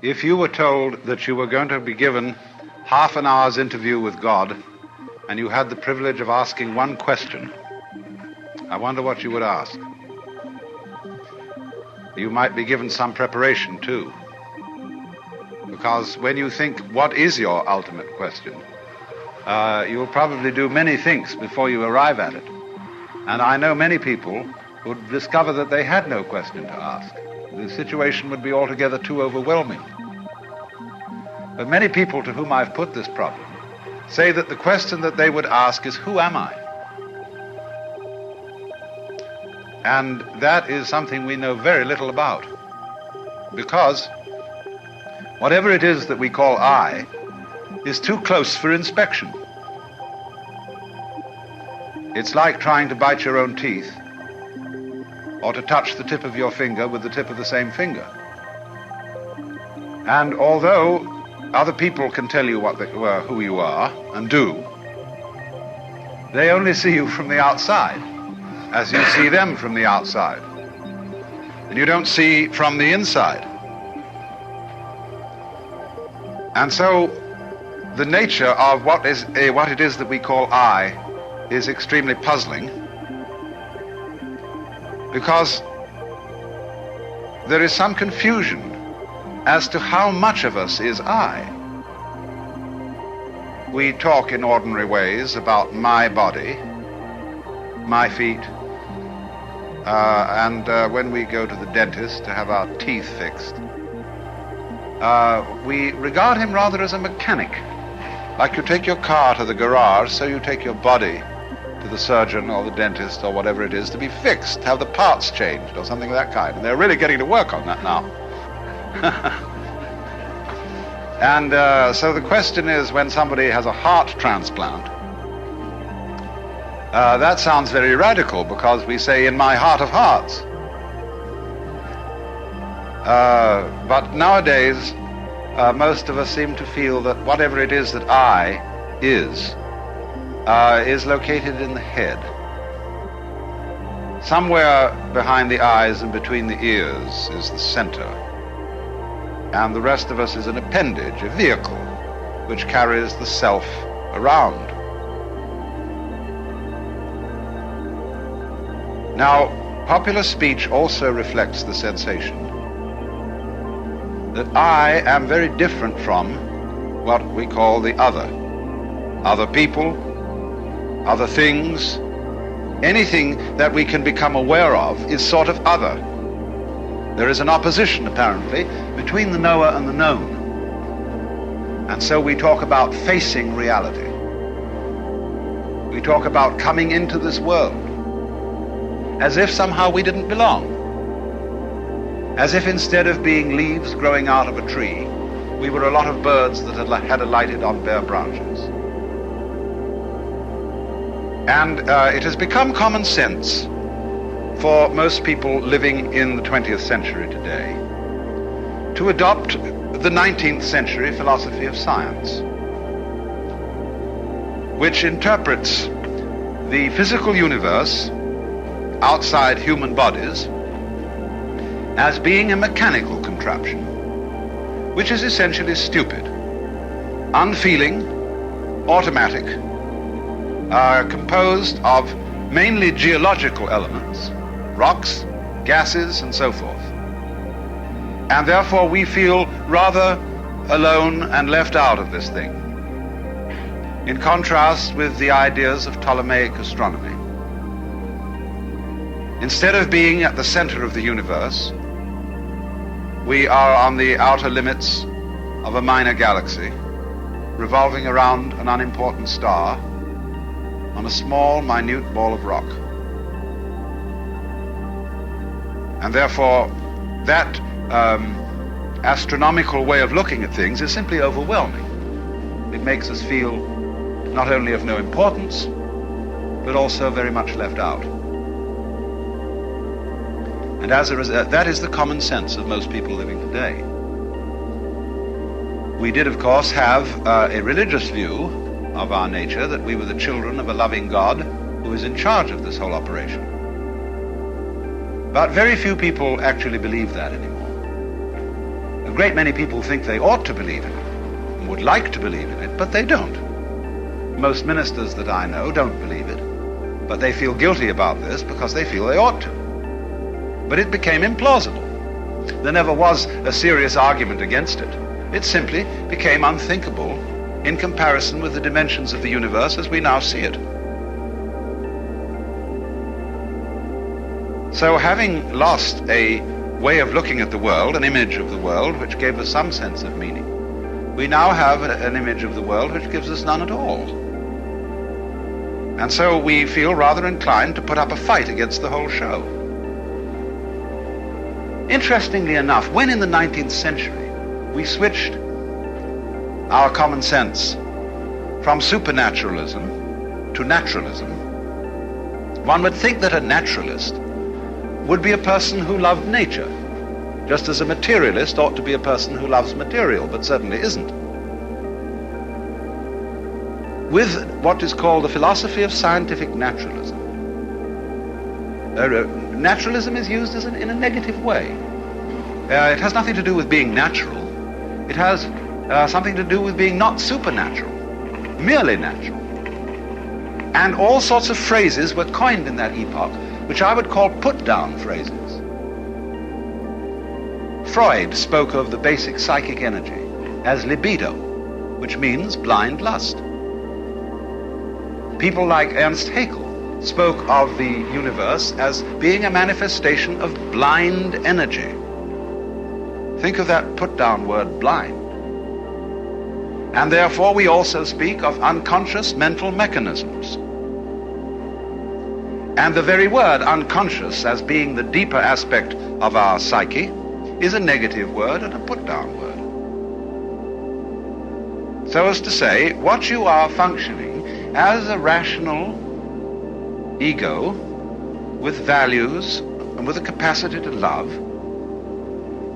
If you were told that you were going to be given half an hour's interview with God and you had the privilege of asking one question, I wonder what you would ask. You might be given some preparation too, because when you think, what is your ultimate question, you'll probably do many things before you arrive at it. And I know many people who would discover that they had no question to ask. The situation would be altogether too overwhelming. But many people to whom I've put this problem say that the question that they would ask is, who am I? And that is something we know very little about, because whatever it is that we call I is too close for inspection. It's like trying to bite your own teeth or to touch the tip of your finger with the tip of the same finger. And although other people can tell you who you are and do, they only see you from the outside, as you see them from the outside. And you don't see from the inside. And so the nature of what it is that we call I is extremely puzzling, because there is some confusion as to how much of us is I. We talk in ordinary ways about my body, my feet, and when we go to the dentist to have our teeth fixed, we regard him rather as a mechanic. Like you take your car to the garage, so you take your body to the surgeon or the dentist or whatever it is to be fixed, have the parts changed or something of that kind. And they're really getting to work on that now. And so the question is, when somebody has a heart transplant, that sounds very radical, because we say, in my heart of hearts. But nowadays, most of us seem to feel that whatever it is that I is located in the head. Somewhere behind the eyes and between the ears is the center. And the rest of us is an appendage, a vehicle, which carries the self around. Now, popular speech also reflects the sensation that I am very different from what we call the other. Other people, other things, anything that we can become aware of is sort of other. There is an opposition, apparently, between the knower and the known. And so we talk about facing reality. We talk about coming into this world as if somehow we didn't belong. As if instead of being leaves growing out of a tree, we were a lot of birds that had alighted on bare branches. And it has become common sense for most people living in the 20th century today to adopt the 19th century philosophy of science, which interprets the physical universe outside human bodies as being a mechanical contraption, which is essentially stupid, unfeeling, automatic, composed of mainly geological elements, rocks, gases, and so forth. And therefore we feel rather alone and left out of this thing, in contrast with the ideas of Ptolemaic astronomy. Instead of being at the center of the universe, we are on the outer limits of a minor galaxy, revolving around an unimportant star on a small, minute ball of rock. And therefore, that astronomical way of looking at things is simply overwhelming. It makes us feel not only of no importance, but also very much left out. And as a result, that is the common sense of most people living today. We did, of course, have a religious view of our nature, that we were the children of a loving God who is in charge of this whole operation. But very few people actually believe that anymore. A great many people think they ought to believe in it and would like to believe in it, but they don't. Most ministers that I know don't believe it, but they feel guilty about this because they feel they ought to. But it became implausible. There never was a serious argument against it. It simply became unthinkable in comparison with the dimensions of the universe as we now see it. So having lost a way of looking at the world, an image of the world which gave us some sense of meaning, we now have an image of the world which gives us none at all. And so we feel rather inclined to put up a fight against the whole show. Interestingly enough, when in the 19th century we switched our common sense from supernaturalism to naturalism, one would think that a naturalist would be a person who loved nature, just as a materialist ought to be a person who loves material, but certainly isn't. With what is called the philosophy of scientific naturalism, naturalism is used in a negative way. It has nothing to do with being natural. It has something to do with being not supernatural, merely natural. And all sorts of phrases were coined in that epoch, which I would call put-down phrases. Freud spoke of the basic psychic energy as libido, which means blind lust. People like Ernst Haeckel spoke of the universe as being a manifestation of blind energy. Think of that put-down word, blind. And therefore we also speak of unconscious mental mechanisms. And the very word unconscious, as being the deeper aspect of our psyche, is a negative word and a put-down word. So as to say, what you are functioning as a rational ego with values and with a capacity to love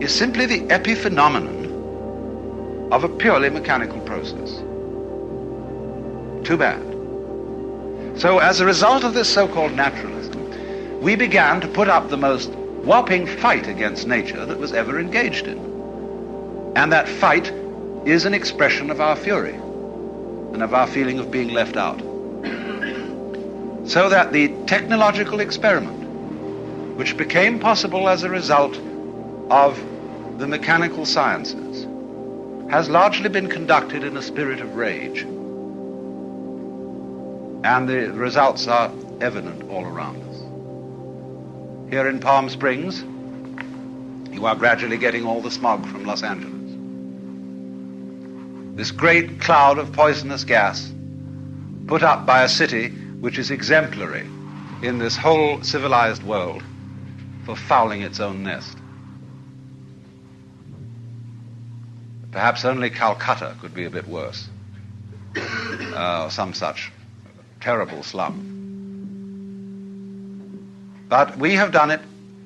is simply the epiphenomenon of a purely mechanical process. Too bad. So as a result of this so-called naturalism, we began to put up the most whopping fight against nature that was ever engaged in. And that fight is an expression of our fury and of our feeling of being left out. So that the technological experiment, which became possible as a result of the mechanical sciences, has largely been conducted in a spirit of rage. And the results are evident all around us. Here in Palm Springs, you are gradually getting all the smog from Los Angeles. This great cloud of poisonous gas put up by a city which is exemplary in this whole civilized world for fouling its own nest. Perhaps only Calcutta could be a bit worse, or some such terrible slum. But we have done it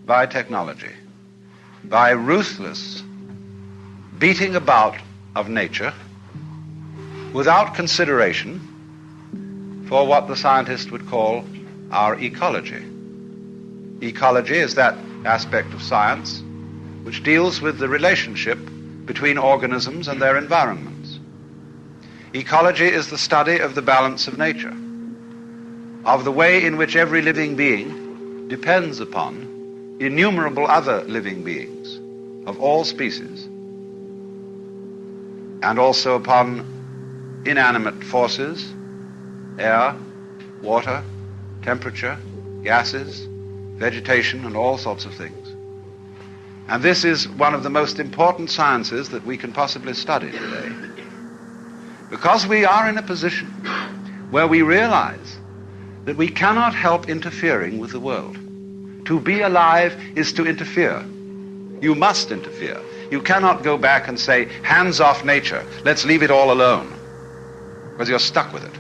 by technology, by ruthless beating about of nature without consideration for what the scientist would call our ecology. Ecology is that aspect of science which deals with the relationship between organisms and their environments. Ecology is the study of the balance of nature, of the way in which every living being depends upon innumerable other living beings of all species, and also upon inanimate forces, air, water, temperature, gases, vegetation, and all sorts of things. And this is one of the most important sciences that we can possibly study today. Because we are in a position where we realize that we cannot help interfering with the world. To be alive is to interfere. You must interfere. You cannot go back and say, hands off nature, let's leave it all alone. Because you're stuck with it,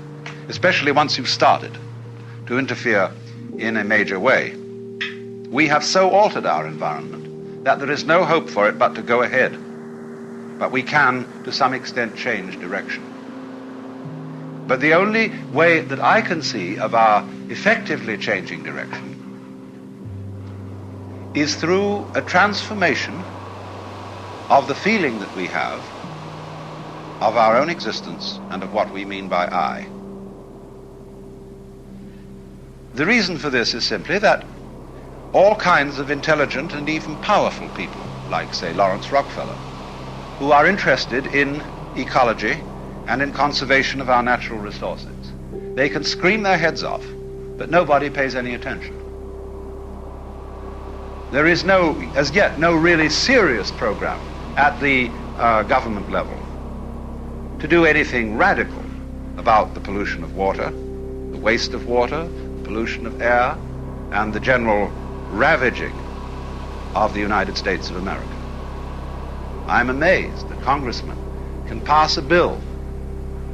especially once you've started to interfere in a major way. We have so altered our environment that there is no hope for it but to go ahead. But we can, to some extent, change direction. But the only way that I can see of our effectively changing direction is through a transformation of the feeling that we have of our own existence and of what we mean by I. The reason for this is simply that all kinds of intelligent and even powerful people, like, say, Lawrence Rockefeller, who are interested in ecology and in conservation of our natural resources, they can scream their heads off, but nobody pays any attention. There is as yet, no really serious program at the government level to do anything radical about the pollution of water, the waste of water, the pollution of air, and the general ravaging of the United States of America. I'm amazed that congressmen can pass a bill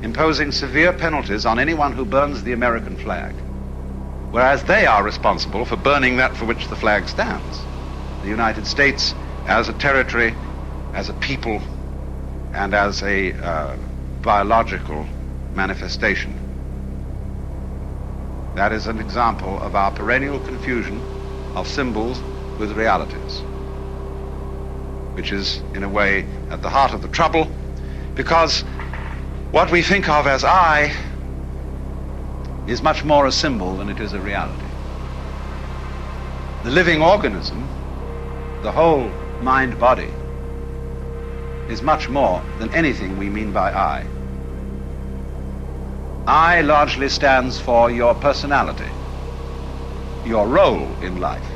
imposing severe penalties on anyone who burns the American flag, whereas they are responsible for burning that for which the flag stands. The United States as a territory, as a people, and as a biological manifestation. That is an example of our perennial confusion of symbols with realities, which is, in a way, at the heart of the trouble, because what we think of as I is much more a symbol than it is a reality. The living organism, the whole mind-body, is much more than anything we mean by I. I largely stands for your personality, your role in life.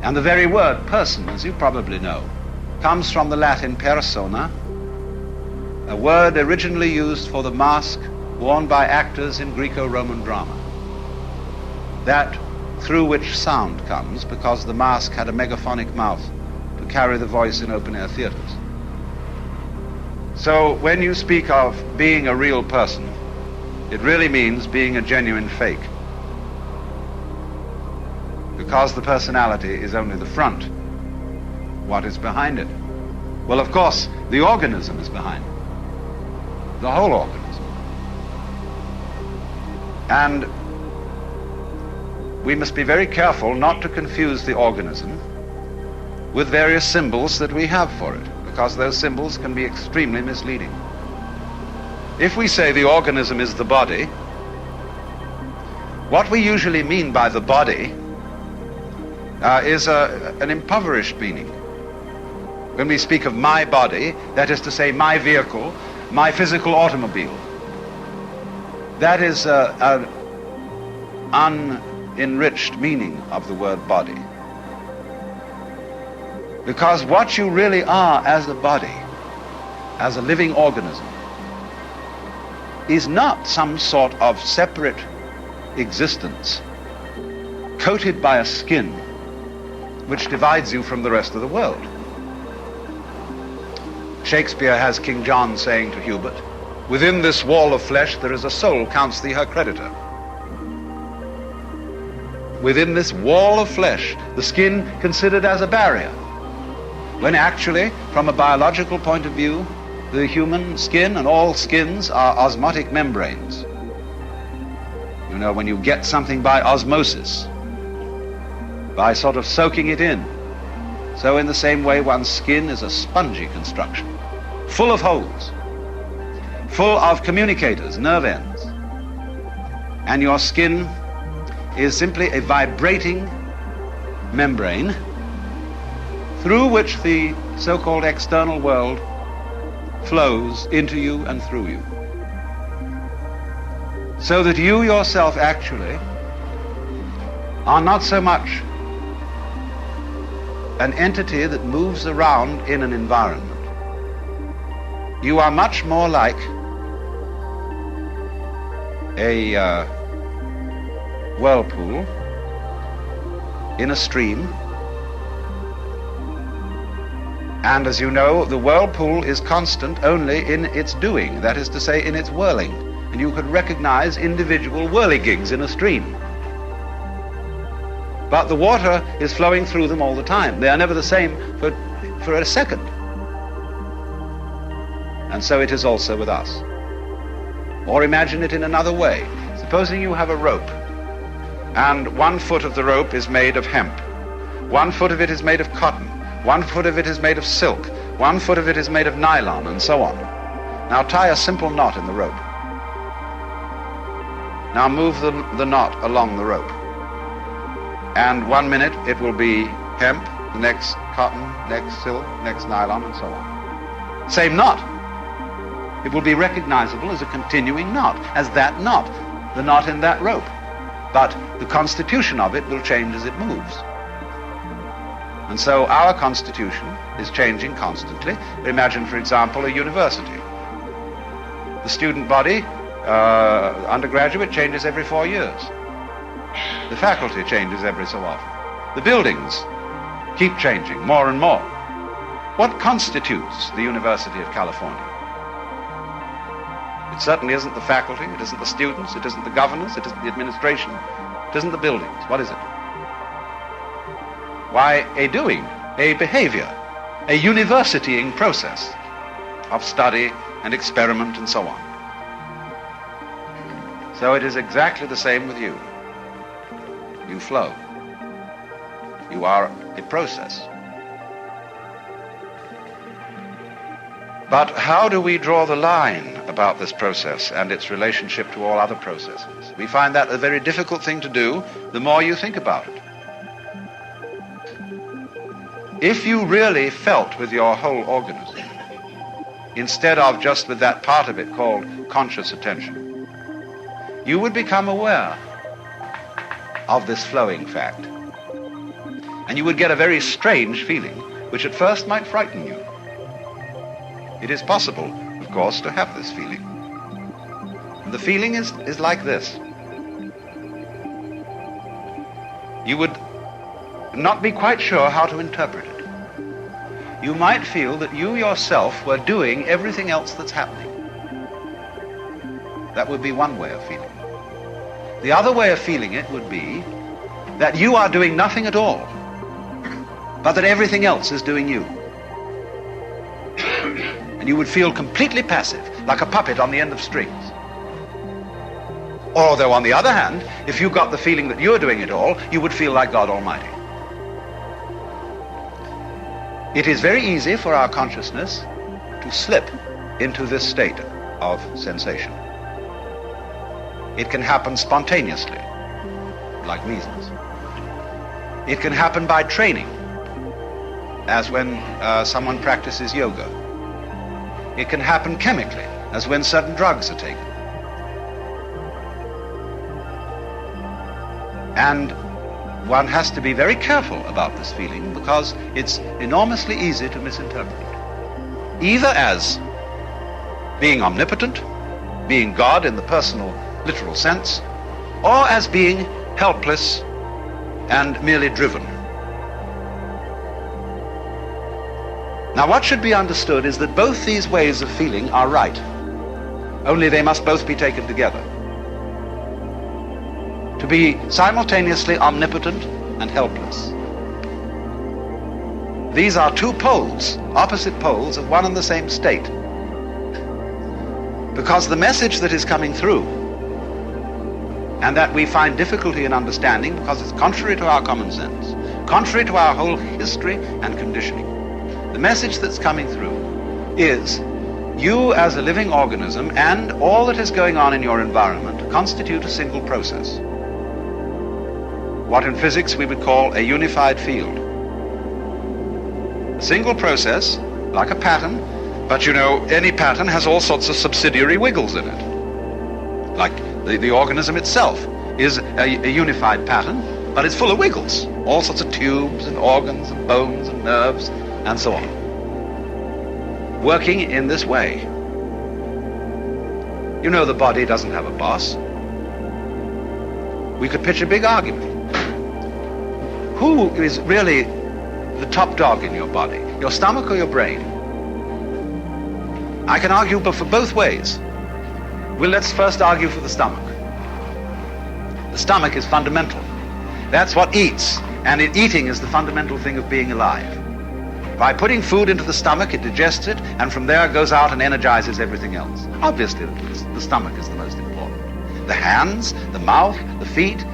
And the very word person, as you probably know, comes from the Latin persona, a word originally used for the mask worn by actors in Greco-Roman drama, that through which sound comes because the mask had a megaphonic mouth to carry the voice in open-air theaters. So when you speak of being a real person, it really means being a genuine fake, because the personality is only the front. What is behind it? Well, of course, the organism is behind it, the whole organism. And we must be very careful not to confuse the organism with various symbols that we have for it, because those symbols can be extremely misleading. If we say the organism is the body, what we usually mean by the body is an impoverished meaning. When we speak of my body, that is to say my vehicle, my physical automobile, that is an unenriched meaning of the word body. Because what you really are as a body, as a living organism, is not some sort of separate existence coated by a skin which divides you from the rest of the world. Shakespeare has King John saying to Hubert, "Within this wall of flesh there is a soul, counts thee her creditor." Within this wall of flesh, the skin considered as a barrier, when actually, from a biological point of view, the human skin and all skins are osmotic membranes. You know, when you get something by osmosis, by sort of soaking it in, so in the same way one's skin is a spongy construction, full of holes, full of communicators, nerve ends. And your skin is simply a vibrating membrane through which the so-called external world flows into you and through you. So that you yourself actually are not so much an entity that moves around in an environment. You are much more like a whirlpool in a stream. And as you know, the whirlpool is constant only in its doing, that is to say, in its whirling. And you could recognize individual whirligigs in a stream. But the water is flowing through them all the time. They are never the same for a second. And so it is also with us. Or imagine it in another way. Supposing you have a rope, and 1 foot of the rope is made of hemp, 1 foot of it is made of cotton, 1 foot of it is made of silk, One foot of it is made of nylon, and so on. Now tie a simple knot in the rope. Now move the knot along the rope. And 1 minute it will be hemp, the next cotton, next silk, next nylon, and so on. Same knot. It will be recognizable as a continuing knot, as that knot, the knot in that rope. But the constitution of it will change as it moves. And so our constitution is changing constantly. Imagine, for example, a university. The student body, undergraduate, changes every 4 years. The faculty changes every so often. The buildings keep changing more and more. What constitutes the University of California? It certainly isn't the faculty, it isn't the students, it isn't the governors, it isn't the administration, it isn't the buildings. What is it? Why, a doing, a behavior, a universitying process of study and experiment and so on. So it is exactly the same with you. You flow. You are a process. But how do we draw the line about this process and its relationship to all other processes? We find that a very difficult thing to do the more you think about it. If you really felt with your whole organism, instead of just with that part of it called conscious attention, you would become aware of this flowing fact. And you would get a very strange feeling, which at first might frighten you. It is possible, of course, to have this feeling. And the feeling is like this. You would not be quite sure how to interpret it. You might feel that you yourself were doing everything else that's happening. That would be one way of feeling it. The other way of feeling it would be that you are doing nothing at all, but that everything else is doing you. And you would feel completely passive, like a puppet on the end of strings. Or though on the other hand, if you got the feeling that you're doing it all, you would feel like God Almighty. It is very easy for our consciousness to slip into this state of sensation. It can happen spontaneously, like measles. It can happen by training, as when someone practices yoga. It can happen chemically, as when certain drugs are taken. And one has to be very careful about this feeling because it's enormously easy to misinterpret it. Either as being omnipotent, being God in the personal, literal sense, or as being helpless and merely driven. Now, what should be understood is that both these ways of feeling are right, only they must both be taken together. To be simultaneously omnipotent and helpless. These are two poles, opposite poles of one and the same state. Because the message that is coming through, and that we find difficulty in understanding because it's contrary to our common sense, contrary to our whole history and conditioning, the message that's coming through is you as a living organism and all that is going on in your environment constitute a single process. What in physics we would call a unified field. A single process, like a pattern, but you know, any pattern has all sorts of subsidiary wiggles in it. Like the organism itself is a unified pattern, but it's full of wiggles. All sorts of tubes and organs and bones and nerves and so on. Working in this way. You know the body doesn't have a boss. We could pitch a big argument. Who is really the top dog in your body? Your stomach or your brain? I can argue for both ways. Well, let's first argue for the stomach. The stomach is fundamental. That's what eats, and eating is the fundamental thing of being alive. By putting food into the stomach, it digests it, and from there it goes out and energizes everything else. Obviously, the stomach is the most important. The hands, the mouth, the feet,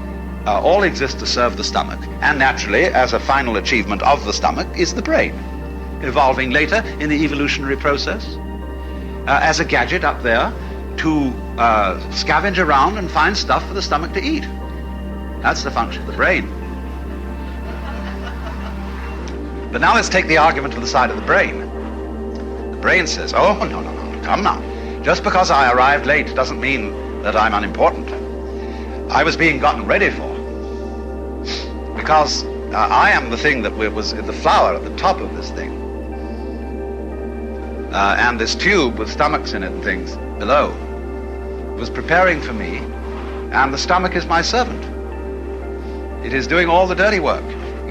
all exist to serve the stomach. And naturally, as a final achievement of the stomach, is the brain. evolving later in the evolutionary process, as a gadget up there to scavenge around and find stuff for the stomach to eat. That's the function of the brain. But now let's take the argument to the side of the brain. The brain says, oh, no, come now. Just because I arrived late doesn't mean that I'm unimportant. I was being gotten ready for. Because I am the thing that was the flower at the top of this thing. And this tube with stomachs in it and things below was preparing for me, and the stomach is my servant. It is doing all the dirty work,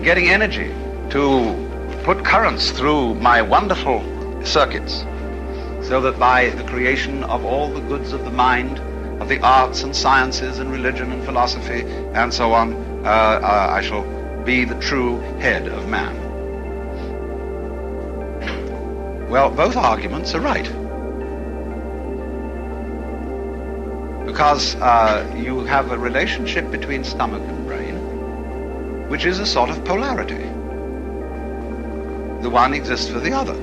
getting energy to put currents through my wonderful circuits, so that by the creation of all the goods of the mind, of the arts and sciences and religion and philosophy and so on, I shall be the true head of man. Well, both arguments are right. Because you have a relationship between stomach and brain, which is a sort of polarity. The one exists for the other.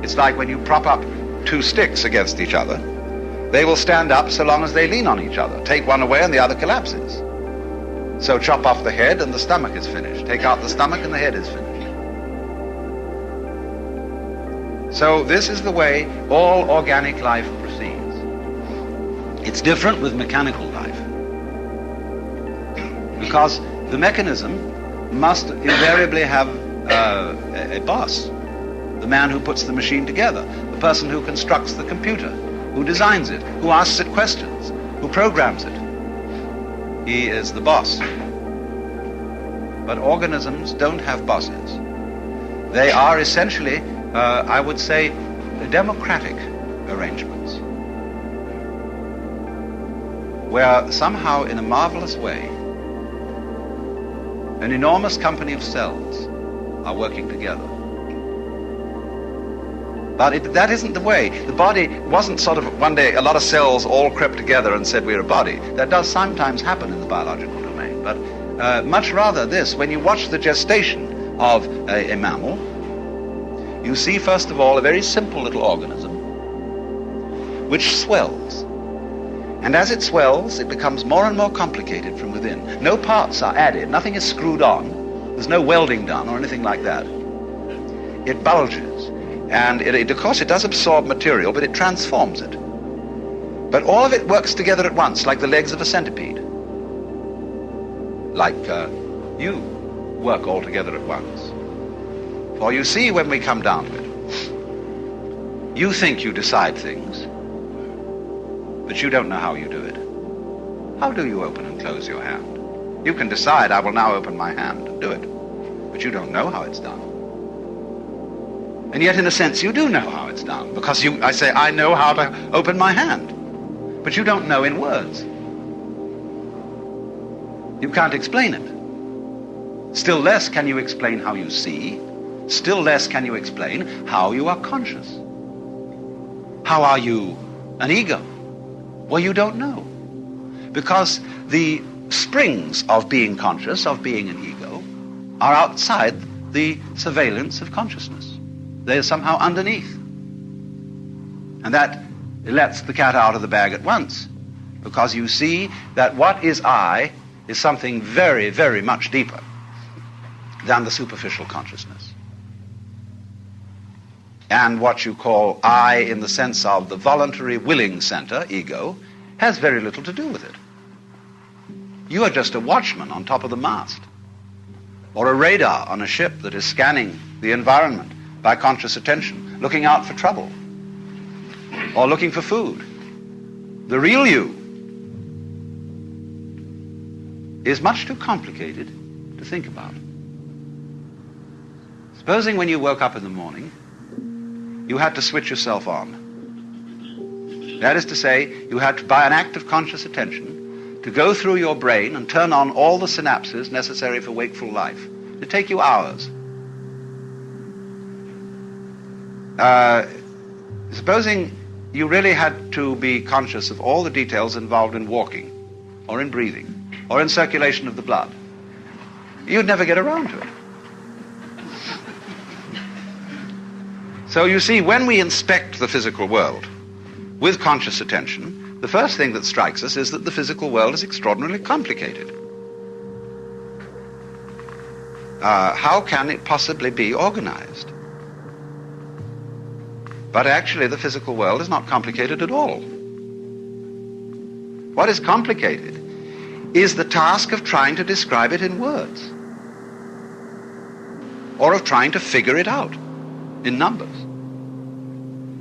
It's like when you prop up two sticks against each other, they will stand up so long as they lean on each other. Take one away and the other collapses. So chop off the head and the stomach is finished. Take out the stomach and the head is finished. So this is the way all organic life proceeds. It's different with mechanical life, because the mechanism must invariably have a boss, the man who puts the machine together, the person who constructs the computer, who designs it, who asks it questions, who programs it. He is the boss. But organisms don't have bosses. They are essentially, I would say, democratic arrangements, where somehow, in a marvelous way, an enormous company of cells are working together. But that isn't the way. The body wasn't sort of one day a lot of cells all crept together and said we're a body. That does sometimes happen in the biological domain. But much rather this, when you watch the gestation of a mammal, you see first of all a very simple little organism which swells. And as it swells, it becomes more and more complicated from within. No parts are added, nothing is screwed on, there's no welding done or anything like that. It bulges, and of course it does absorb material, but it transforms it. But all of it works together at once, like the legs of a centipede. Like you work all together at once. For you see, when we come down to it, you think you decide things, but you don't know how you do it. How do you open and close your hand? You can decide, I will now open my hand and do it, but you don't know how it's done. And yet, in a sense, you do know how it's done, because I say, I know how to open my hand, but you don't know in words. You can't explain it. Still less can you explain how you see. Still less can you explain how you are conscious. How are you an ego? Well, you don't know. Because the springs of being conscious, of being an ego, are outside the surveillance of consciousness. They're somehow underneath. And that lets the cat out of the bag at once, because you see that what is I is something very, very much deeper than the superficial consciousness. And what you call I, in the sense of the voluntary willing center, ego, has very little to do with it. You are just a watchman on top of the mast, or a radar on a ship that is scanning the environment by conscious attention, looking out for trouble, or looking for food. The real you is much too complicated to think about. Supposing when you woke up in the morning, you had to switch yourself on. That is to say, you had to, by an act of conscious attention, to go through your brain and turn on all the synapses necessary for wakeful life. It'd take you hours. Supposing you really had to be conscious of all the details involved in walking, or in breathing, or in circulation of the blood, you'd never get around to it. So you see, when we inspect the physical world with conscious attention, the first thing that strikes us is that the physical world is extraordinarily complicated. How can it possibly be organized? But actually, the physical world is not complicated at all. What is complicated is the task of trying to describe it in words, or of trying to figure it out in numbers.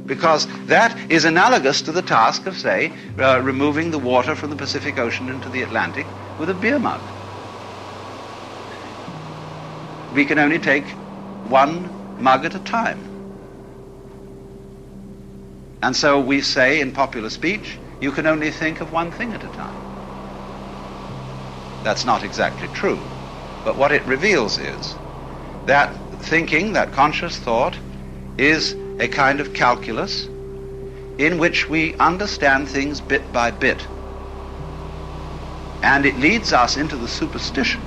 Because that is analogous to the task of, say, removing the water from the Pacific Ocean into the Atlantic with a beer mug. We can only take one mug at a time. And so we say in popular speech, you can only think of one thing at a time. That's not exactly true. But what it reveals is that thinking, that conscious thought, is a kind of calculus in which we understand things bit by bit. And it leads us into the superstition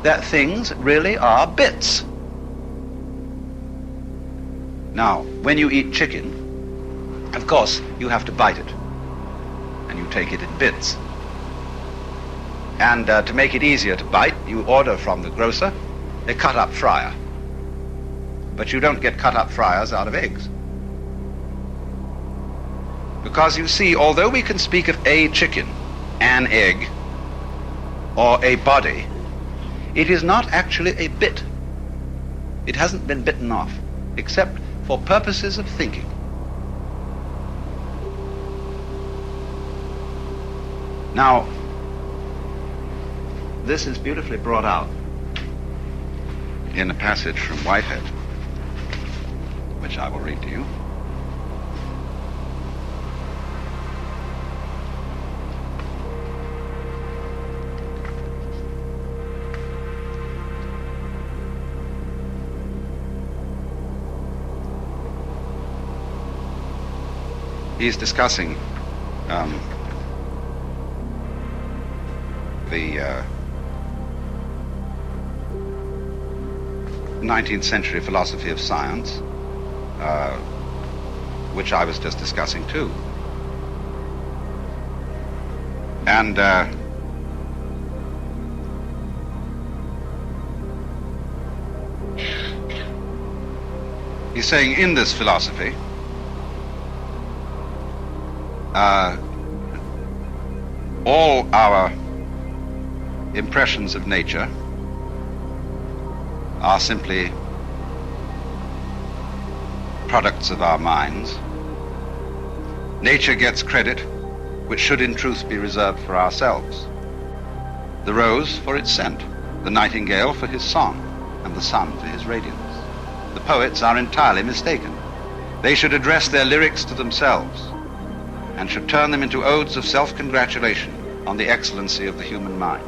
that things really are bits. Now, when you eat chicken, of course, you have to bite it, and you take it in bits. And to make it easier to bite, you order from the grocer a cut-up fryer. But you don't get cut-up fryers out of eggs. Because you see, although we can speak of a chicken, an egg, or a body, it is not actually a bit. It hasn't been bitten off, except for purposes of thinking. Now, this is beautifully brought out in a passage from Whitehead, which I will read to you. He's discussing the 19th century philosophy of science, which I was just discussing too. And he's saying in this philosophy, all our impressions of nature are simply products of our minds. Nature gets credit which should in truth be reserved for ourselves. The rose for its scent, the nightingale for his song, and the sun for his radiance. The poets are entirely mistaken. They should address their lyrics to themselves and should turn them into odes of self-congratulation on the excellency of the human mind.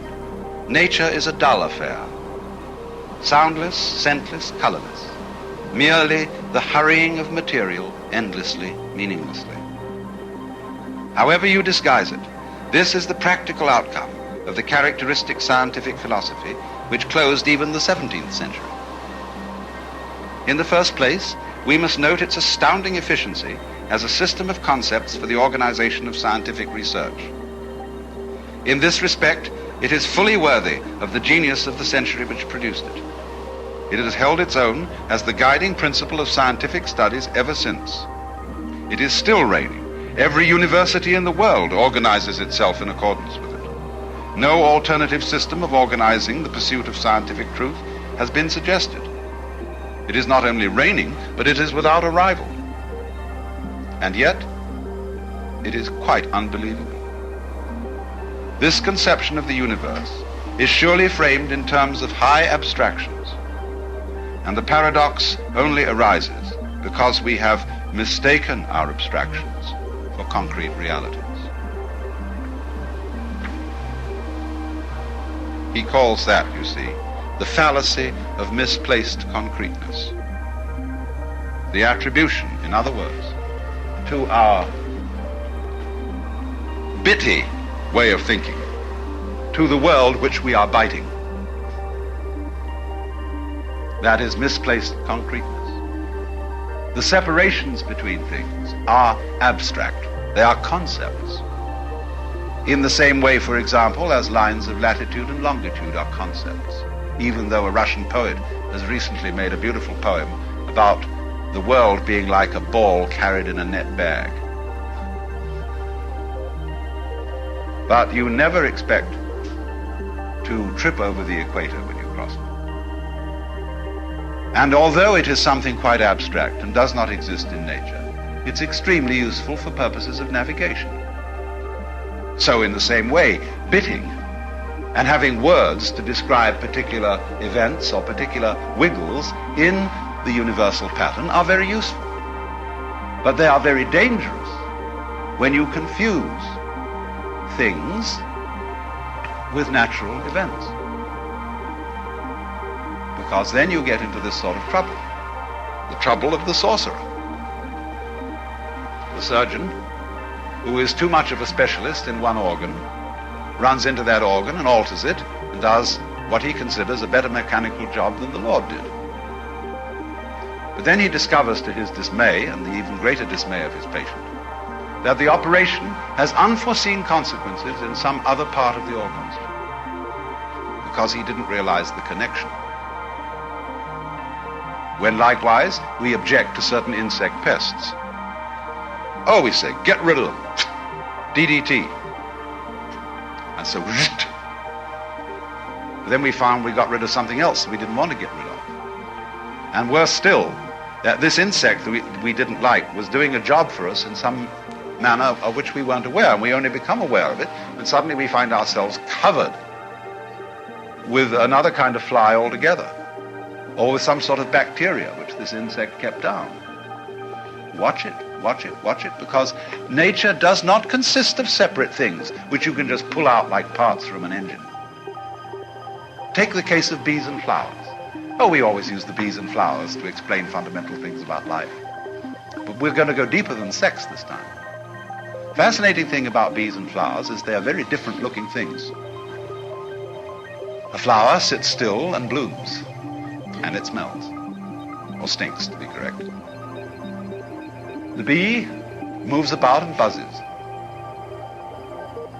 Nature is a dull affair, soundless, scentless, colorless, merely the hurrying of material endlessly, meaninglessly. However you disguise it, this is the practical outcome of the characteristic scientific philosophy which closed even the 17th century. In the first place, we must note its astounding efficiency as a system of concepts for the organization of scientific research. In this respect, it is fully worthy of the genius of the century which produced it. It has held its own as the guiding principle of scientific studies ever since. It is still reigning. Every university in the world organizes itself in accordance with it. No alternative system of organizing the pursuit of scientific truth has been suggested. It is not only reigning, but it is without a rival. And yet, it is quite unbelievable. This conception of the universe is surely framed in terms of high abstractions, and the paradox only arises because we have mistaken our abstractions for concrete realities. He calls that, you see, the fallacy of misplaced concreteness. The attribution, in other words, to our bitty way of thinking, to the world which we are biting. That is misplaced concreteness. The separations between things are abstract. They are concepts. In the same way, for example, as lines of latitude and longitude are concepts, even though a Russian poet has recently made a beautiful poem about the world being like a ball carried in a net bag. But you never expect to trip over the equator when you cross it. And although it is something quite abstract and does not exist in nature, it's extremely useful for purposes of navigation. So in the same way, bitting and having words to describe particular events or particular wiggles in the universal pattern are very useful. But they are very dangerous when you confuse things with natural events. Because then you get into this sort of trouble. The trouble of the sorcerer. The surgeon, who is too much of a specialist in one organ, runs into that organ and alters it and does what he considers a better mechanical job than the Lord did. But then he discovers, to his dismay and the even greater dismay of his patient, that the operation has unforeseen consequences in some other part of the organs, because he didn't realize the connection. When likewise we object to certain insect pests, oh, we say, get rid of them, DDT. And so, but then we found we got rid of something else we didn't want to get rid of. And worse still, that this insect that we didn't like was doing a job for us in some manner of which we weren't aware, and we only become aware of it when suddenly we find ourselves covered with another kind of fly altogether, or with some sort of bacteria which this insect kept down. Watch it, watch it, watch it, because nature does not consist of separate things which you can just pull out like parts from an engine. Take the case of bees and flowers. Oh, we always use the bees and flowers to explain fundamental things about life. But we're going to go deeper than sex this time. Fascinating thing about bees and flowers is they are very different looking things. A flower sits still and blooms, and it smells, or stinks to be correct. The bee moves about and buzzes,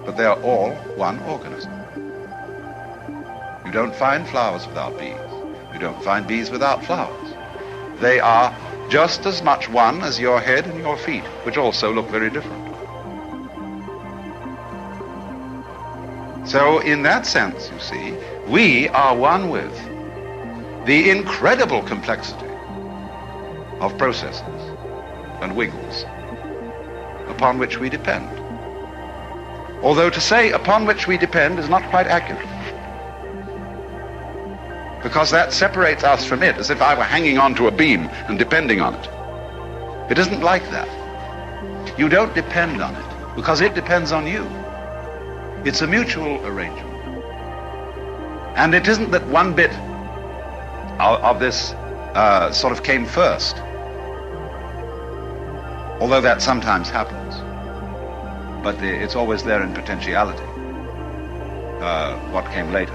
but they are all one organism. You don't find flowers without bees. You don't find bees without flowers. They are just as much one as your head and your feet, which also look very different. So in that sense, you see, we are one with the incredible complexity of processes and wiggles upon which we depend. Although to say upon which we depend is not quite accurate, because that separates us from it, as if I were hanging on to a beam and depending on it. It isn't like that. You don't depend on it, because it depends on you. It's a mutual arrangement. And it isn't that one bit of this sort of came first, although that sometimes happens. But it's always there in potentiality, what came later.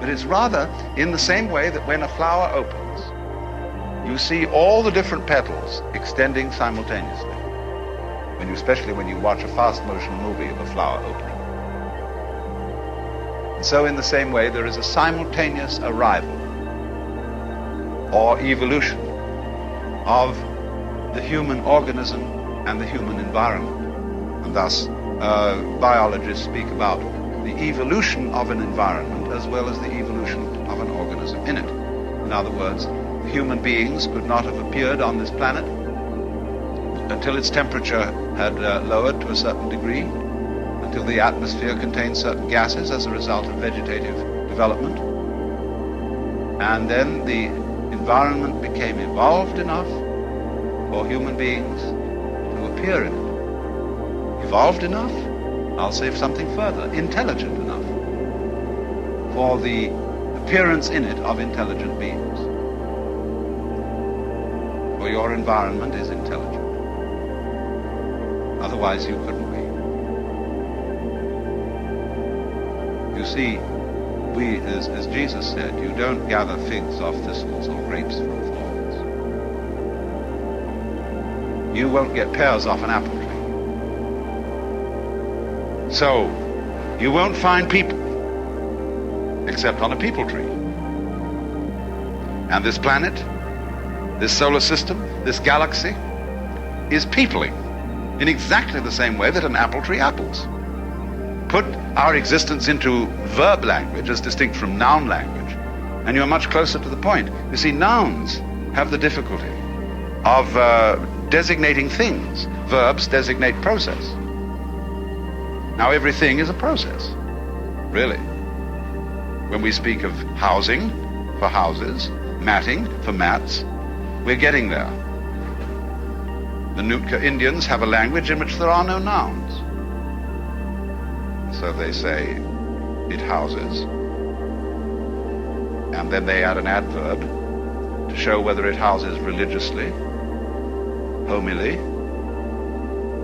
But it's rather in the same way that when a flower opens, you see all the different petals extending simultaneously, especially when you watch a fast motion movie of a flower opening. And so in the same way, there is a simultaneous arrival or evolution of the human organism and the human environment. And thus, biologists speak about the evolution of an environment as well as the evolution of an organism in it. In other words, human beings could not have appeared on this planet until its temperature had lowered to a certain degree, until the atmosphere contained certain gases as a result of vegetative development. And then the environment became evolved enough for human beings to appear in it. Evolved enough? I'll say something further. Intelligent enough for the appearance in it of intelligent beings. For your environment is intelligent. Otherwise you couldn't be. You see, we, as Jesus said, you don't gather figs off thistles or grapes from thorns. you won't get pears off an apple tree. So, you won't find people except on a people tree. And this planet, this solar system, this galaxy is peopling in exactly the same way that an apple tree apples. Put our existence into verb language as distinct from noun language, and you're much closer to the point. You see, nouns have the difficulty of designating things. Verbs designate process. Now, everything is a process, really. When we speak of housing for houses, matting for mats, we're getting there. The Nootka Indians have a language in which there are no nouns. So they say, it houses. And then they add an adverb to show whether it houses religiously, homily,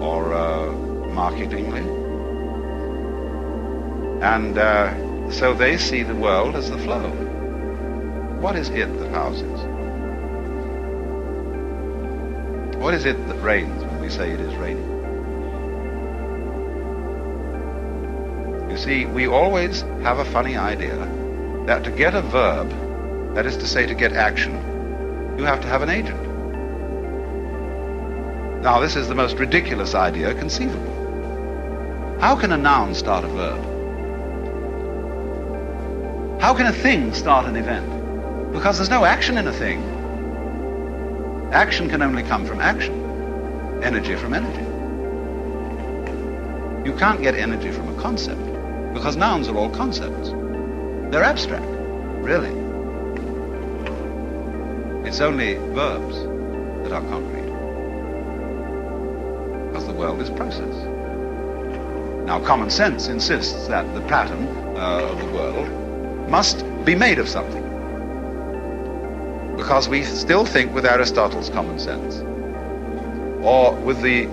or marketingly. And so they see the world as the flow. What is it that houses? What is it that rains when we say it is raining? You see, we always have a funny idea that to get a verb, that is to say to get action, you have to have an agent. Now, this is the most ridiculous idea conceivable. How can a noun start a verb? How can a thing start an event? Because there's no action in a thing. Action can only come from action. Energy from energy. You can't get energy from a concept, because nouns are all concepts. They're abstract, really. It's only verbs that are concrete, because the world is process. Now, common sense insists that the pattern of the world must be made of something, because we still think with Aristotle's common sense, or with the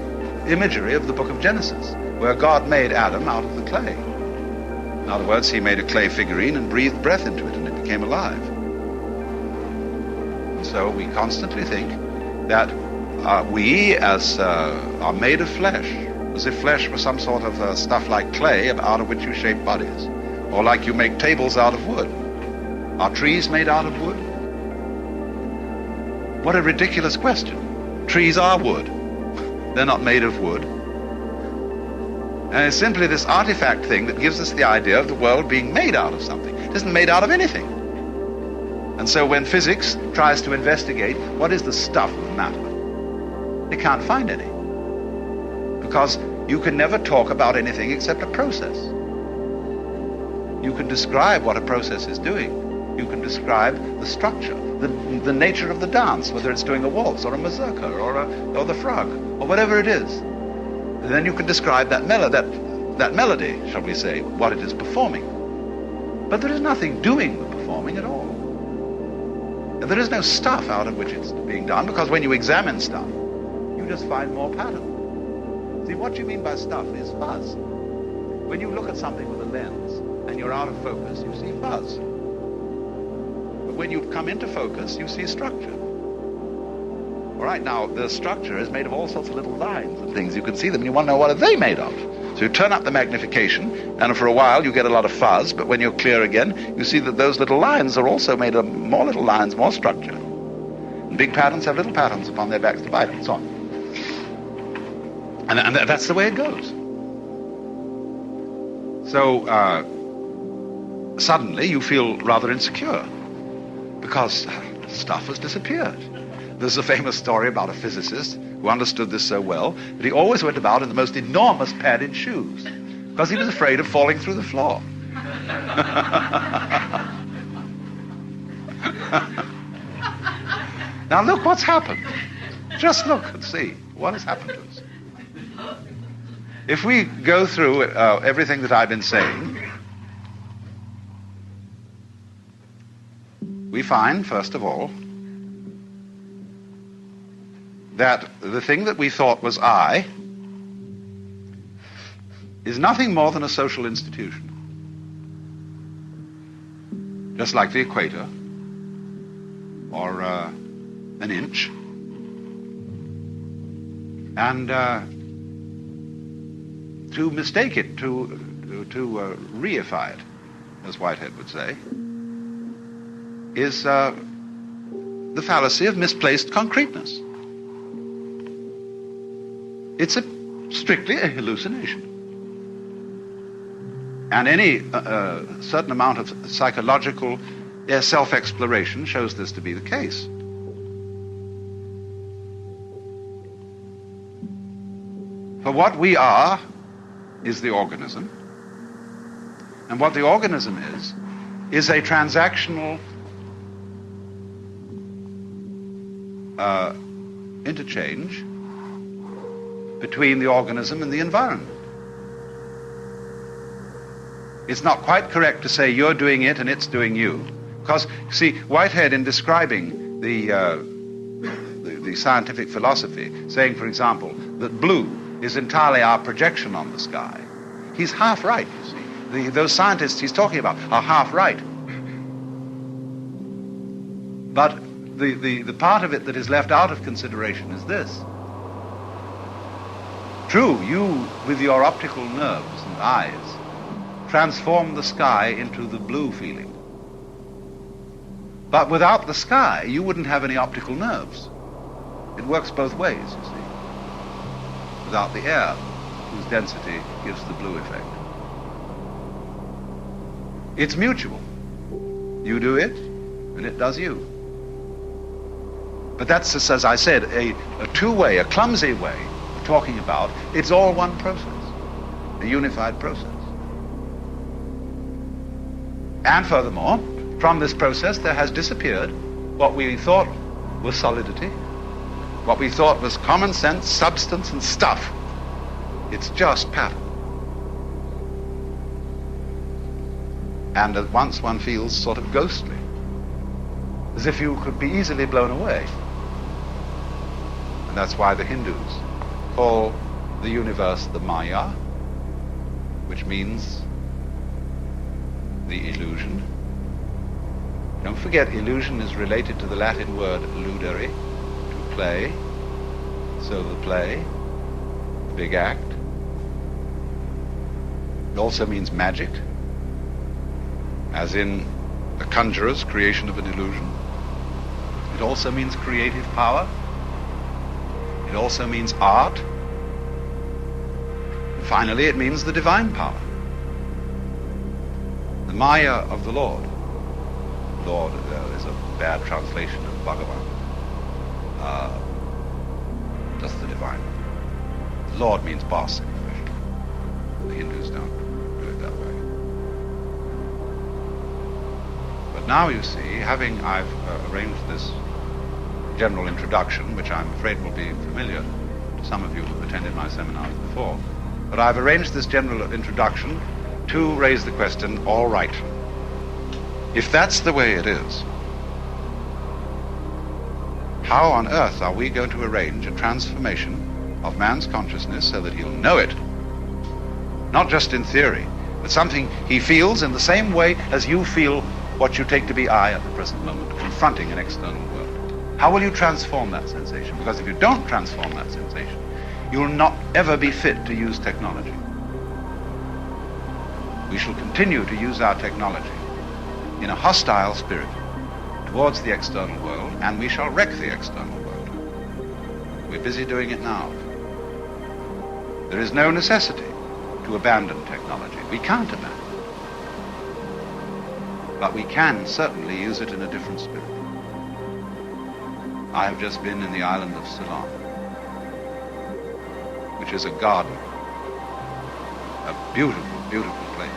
imagery of the book of Genesis, where God made Adam out of the clay. In other words, he made a clay figurine and breathed breath into it, and it became alive. And so we constantly think that we as are made of flesh, as if flesh were some sort of stuff like clay out of which you shape bodies, or like you make tables out of wood. Are trees made out of wood? What a ridiculous question. Trees are wood. They're not made of wood. And it's simply this artifact thing that gives us the idea of the world being made out of something. It isn't made out of anything. And so when physics tries to investigate what is the stuff of matter, they can't find any. Because you can never talk about anything except a process. You can describe what a process is doing. You can describe the structure, the nature of the dance, whether it's doing a waltz or a mazurka or the frog or whatever it is. And then you can describe that melody, shall we say, what it is performing. But there is nothing doing the performing at all. And there is no stuff out of which it's being done, because when you examine stuff, you just find more pattern. See, what you mean by stuff is fuzz. When you look at something with a lens and you're out of focus, you see fuzz. When you come into focus, you see structure. All right, now, the structure is made of all sorts of little lines and things. You can see them, and you want to know what are they made of. So you turn up the magnification, and for a while you get a lot of fuzz, but when you're clear again, you see that those little lines are also made of more little lines, more structure. And big patterns have little patterns upon their backs to bite, and so on. And that's the way it goes. So, suddenly you feel rather insecure, because stuff has disappeared. There's a famous story about a physicist who understood this so well that he always went about in the most enormous padded shoes because he was afraid of falling through the floor. Now look what's happened. Just look and see what has happened to us. If we go through everything that I've been saying, we find, first of all, that the thing that we thought was I is nothing more than a social institution. Just like the equator, or an inch, And to mistake it, to reify it, as Whitehead would say, is the fallacy of misplaced concreteness. It's strictly a hallucination. And any certain amount of psychological self-exploration shows this to be the case. For what we are is the organism, and what the organism is a transactional interchange between the organism and the environment. It's not quite correct to say you're doing it and it's doing you. Because, see, Whitehead, in describing the scientific philosophy, saying, for example, that blue is entirely our projection on the sky, he's half right, you see. Those scientists he's talking about are half right. But the part of it that is left out of consideration is this. True, you, with your optical nerves and eyes, transform the sky into the blue feeling. But without the sky, you wouldn't have any optical nerves. It works both ways, you see. Without the air, whose density gives the blue effect. It's mutual. You do it, and it does you. But that's, as I said, a two-way, a clumsy way of talking about it's all one process, a unified process. And furthermore, from this process there has disappeared what we thought was solidity, what we thought was common sense, substance, and stuff. It's just pattern. And at once one feels sort of ghostly, as if you could be easily blown away. And that's why the Hindus call the universe the Maya, which means the illusion. Don't forget, illusion is related to the Latin word ludere, to play. So the play, the big act. It also means magic, as in a conjurer's creation of an illusion. It also means creative power. It also means art. And finally, it means the divine power. The Maya of the Lord. Lord is a bad translation of Bhagavan. Just the divine. Lord means boss in English. The Hindus don't do it that way. But now you see, I've arranged this general introduction, which I'm afraid will be familiar to some of you who've attended my seminars before, but I've arranged this general introduction to raise the question, all right, if that's the way it is, how on earth are we going to arrange a transformation of man's consciousness so that he'll know it, not just in theory, but something he feels in the same way as you feel what you take to be I at the present moment, confronting an external world? How will you transform that sensation? Because if you don't transform that sensation, you'll not ever be fit to use technology. We shall continue to use our technology in a hostile spirit towards the external world, and we shall wreck the external world. We're busy doing it now. There is no necessity to abandon technology. We can't abandon it. But we can certainly use it in a different spirit. I have just been in the island of Ceylon, which is a garden, a beautiful, beautiful place,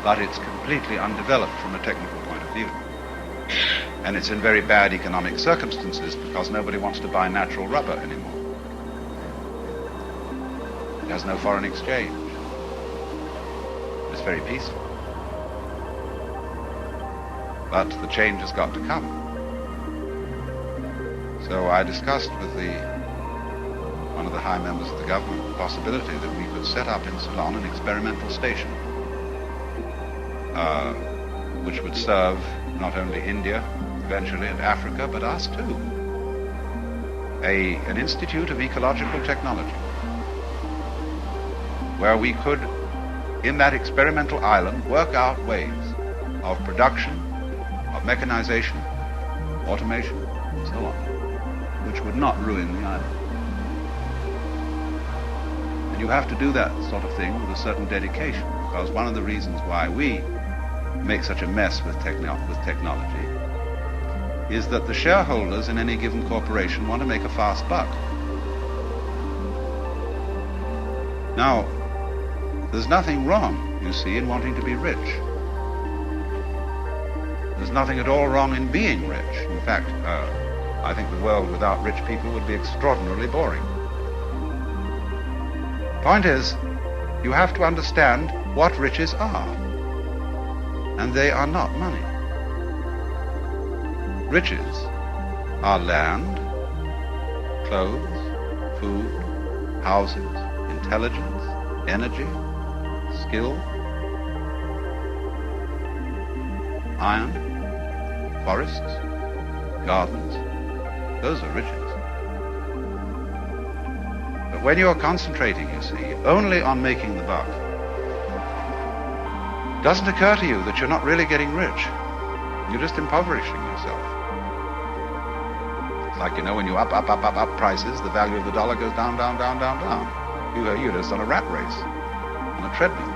but it's completely undeveloped from a technical point of view. And it's in very bad economic circumstances because nobody wants to buy natural rubber anymore. It has no foreign exchange. It's very peaceful. But the change has got to come. So I discussed with one of the high members of the government the possibility that we could set up in Ceylon an experimental station which would serve not only India eventually and Africa, but us too. an institute of ecological technology, where we could, in that experimental island, work out ways of production, of mechanization, automation, and so on, which would not ruin the island. And you have to do that sort of thing with a certain dedication, because one of the reasons why we make such a mess with technology is that the shareholders in any given corporation want to make a fast buck. Now, there's nothing wrong, you see, in wanting to be rich. There's nothing at all wrong in being rich. In fact, I think the world without rich people would be extraordinarily boring. Point is, you have to understand what riches are, and they are not money. Riches are land, clothes, food, houses, intelligence, energy, skill, iron, forests, gardens. Those are riches. But when you're concentrating, you see, only on making the buck, it doesn't occur to you that you're not really getting rich. You're just impoverishing yourself. It's like, when you up prices, the value of the dollar goes down, down, down, down, down. You're just on a rat race, on a treadmill.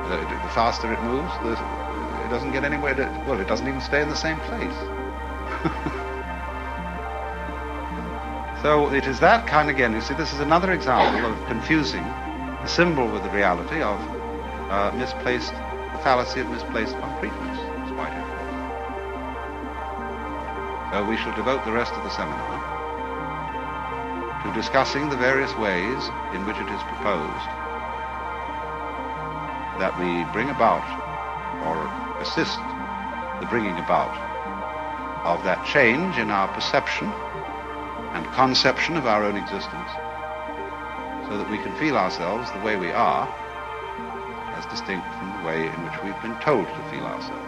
The faster it moves, it doesn't get anywhere it doesn't even stay in the same place. So it is that kind, again, you see, this is another example of confusing the symbol with the reality of the fallacy of misplaced concreteness. It's quite important. So we shall devote the rest of the seminar to discussing the various ways in which it is proposed that we bring about, or assist the bringing about, of that change in our perception and conception of our own existence, so that we can feel ourselves the way we are, as distinct from the way in which we've been told to feel ourselves.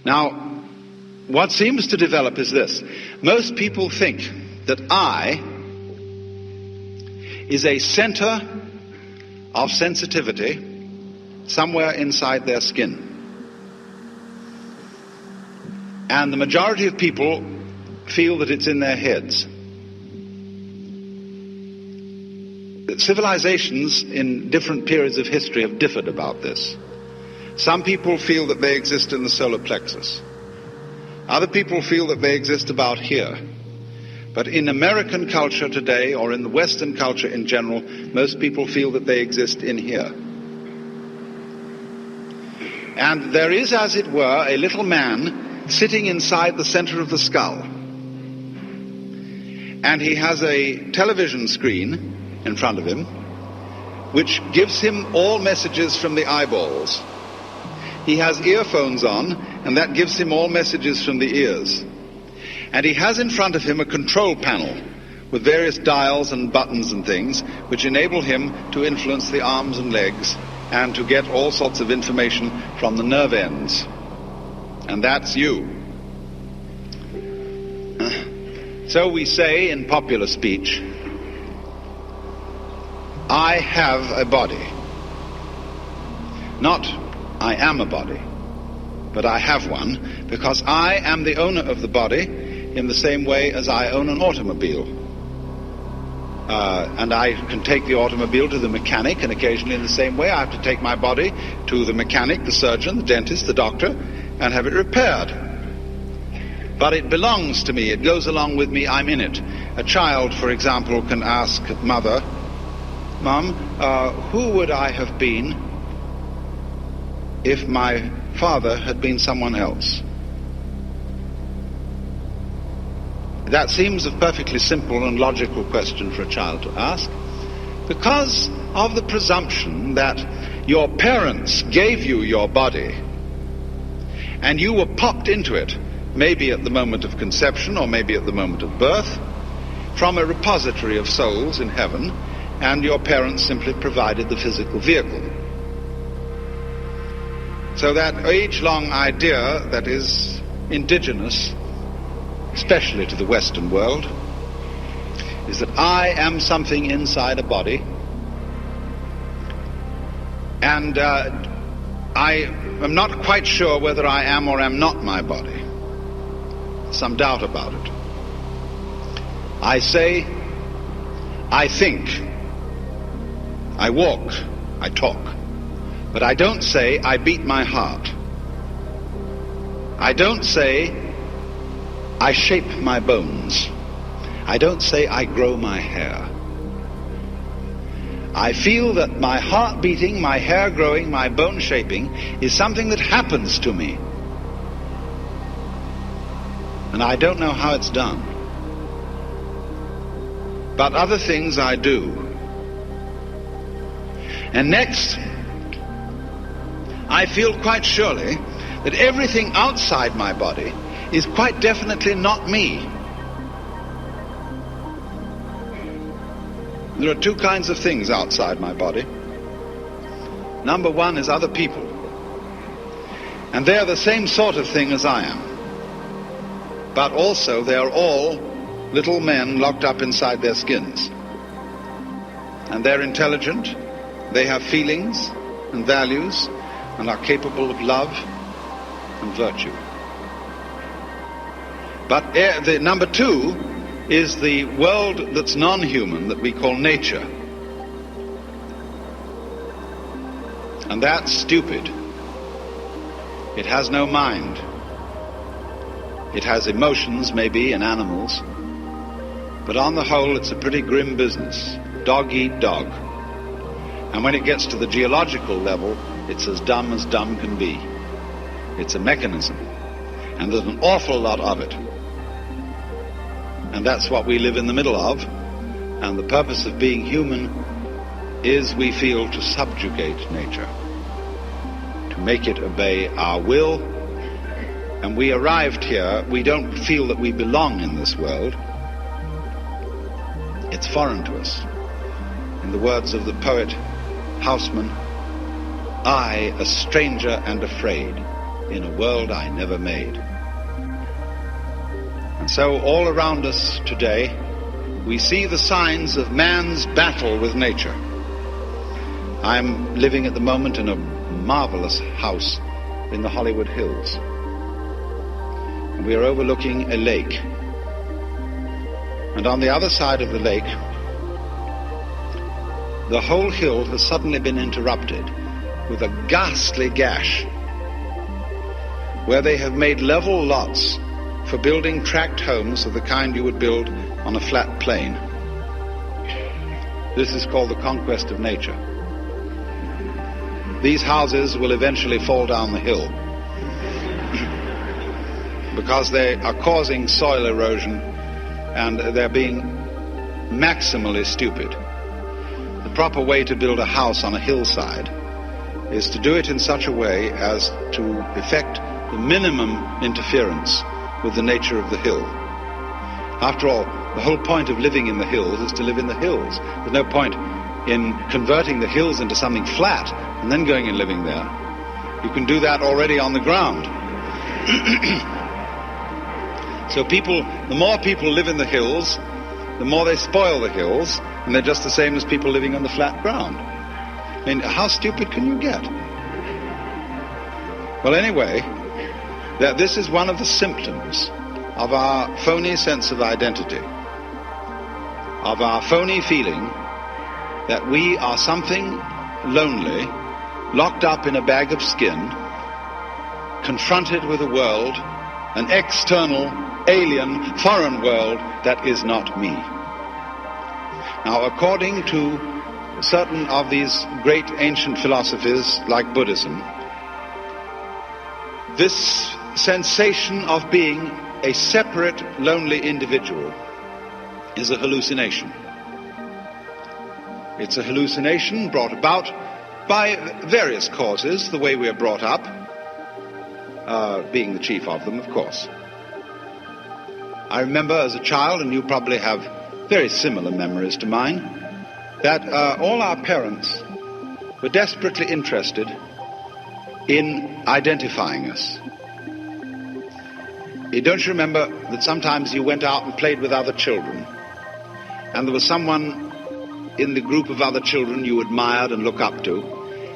Now, what seems to develop is this. Most people think that I is a center of sensitivity somewhere inside their skin. And the majority of people feel that it's in their heads. Civilizations in different periods of history have differed about this. Some people feel that they exist in the solar plexus. Other people feel that they exist about here. But in American culture today, or in the Western culture in general, most people feel that they exist in here. And there is, as it were, a little man sitting inside the center of the skull. And he has a television screen in front of him, which gives him all messages from the eyeballs. He has earphones on, and that gives him all messages from the ears. And he has in front of him a control panel with various dials and buttons and things, which enable him to influence the arms and legs and to get all sorts of information from the nerve ends. And that's you. So we say in popular speech, I have a body. Not I am a body, but I have one, because I am the owner of the body in the same way as I own an automobile. And I can take the automobile to the mechanic, and occasionally in the same way I have to take my body to the mechanic, the surgeon, the dentist, the doctor, and have it repaired. But it belongs to me, it goes along with me, I'm in it. A child, for example, can ask mother, Mom, who would I have been if my father had been someone else? That seems a perfectly simple and logical question for a child to ask, because of the presumption that your parents gave you your body and you were popped into it, maybe at the moment of conception or maybe at the moment of birth, from a repository of souls in heaven, and your parents simply provided the physical vehicle. So that age-long idea that is indigenous, especially to the Western world, is that I am something inside a body, and I am not quite sure whether I am or am not my body. Some doubt about it. I say, I think, I walk, I talk, but I don't say I beat my heart. I don't say I shape my bones. I don't say I grow my hair. I feel that my heart beating, my hair growing, my bone shaping is something that happens to me. And I don't know how it's done. But other things I do. And next, I feel quite surely that everything outside my body is quite definitely not me. There are two kinds of things outside my body. Number one is other people. And they're the same sort of thing as I am. But also they are all little men locked up inside their skins. And they're intelligent, they have feelings and values, and are capable of love and virtue. But the number two is the world that's non-human, that we call nature. And that's stupid. It has no mind. It has emotions, maybe, in animals. But on the whole, it's a pretty grim business. Dog eat dog. And when it gets to the geological level, it's as dumb can be. It's a mechanism. And there's an awful lot of it. And that's what we live in the middle of. And the purpose of being human is, we feel, to subjugate nature, to make it obey our will. And we arrived here, we don't feel that we belong in this world. It's foreign to us. In the words of the poet Houseman, I, a stranger and afraid, in a world I never made. And so all around us today, we see the signs of man's battle with nature. I'm living at the moment in a marvelous house in the Hollywood Hills. And we are overlooking a lake. And on the other side of the lake, the whole hill has suddenly been interrupted with a ghastly gash where they have made level lots for building tract homes of the kind you would build on a flat plain. This is called the conquest of nature. These houses will eventually fall down the hill because they are causing soil erosion and they're being maximally stupid. The proper way to build a house on a hillside is to do it in such a way as to effect the minimum interference with the nature of the hill. After all, the whole point of living in the hills is to live in the hills. There's no point in converting the hills into something flat and then going and living there. You can do that already on the ground. So the more people live in the hills, the more they spoil the hills, and they're just the same as people living on the flat ground. I mean, how stupid can you get? Well, anyway, that this is one of the symptoms of our phony sense of identity, of our phony feeling that we are something lonely, locked up in a bag of skin, confronted with a world, an external, alien, foreign world that is not me. Now, according to certain of these great ancient philosophies like Buddhism, this sensation of being a separate, lonely individual is a hallucination. It's a hallucination brought about by various causes, the way we are brought up, being the chief of them, of course. I remember as a child, and you probably have very similar memories to mine, that all our parents were desperately interested in identifying us. Don't you remember that sometimes you went out and played with other children, and there was someone in the group of other children you admired and looked up to,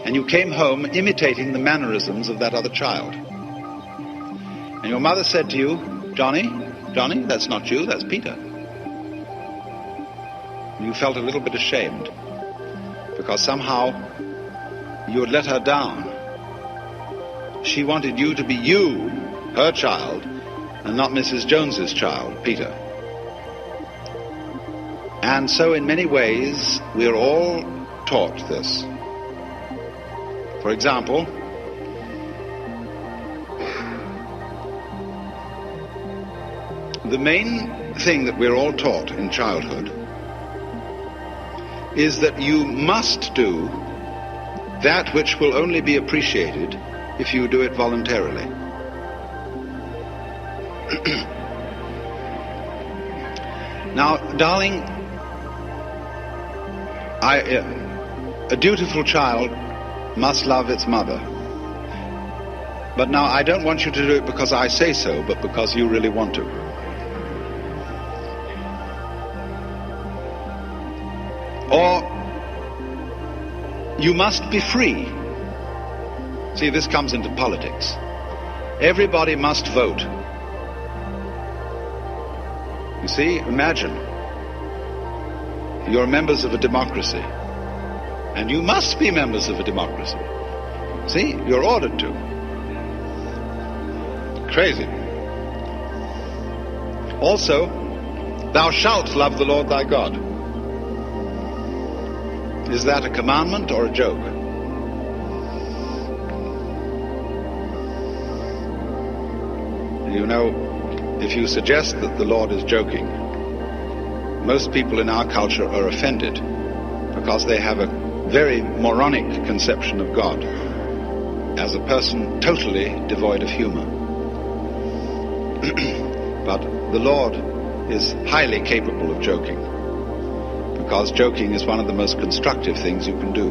and you came home imitating the mannerisms of that other child. And your mother said to you, Johnny, that's not you, that's Peter. And you felt a little bit ashamed, because somehow you had let her down. She wanted you to be you, her child, and not Mrs. Jones's child, Peter. And so in many ways, we're all taught this. For example, the main thing that we're all taught in childhood is that you must do that which will only be appreciated if you do it voluntarily. Now, darling, a dutiful child must love its mother. But now, I don't want you to do it because I say so, but because you really want to. Or, you must be free. See, this comes into politics. Everybody must vote. You see, imagine, you're members of a democracy, and you must be members of a democracy. See, you're ordered to. Crazy. Also, thou shalt love the Lord thy God. Is that a commandment or a joke? You know, if you suggest that the Lord is joking, most people in our culture are offended because they have a very moronic conception of God as a person totally devoid of humor. But the Lord is highly capable of joking, because joking is one of the most constructive things you can do.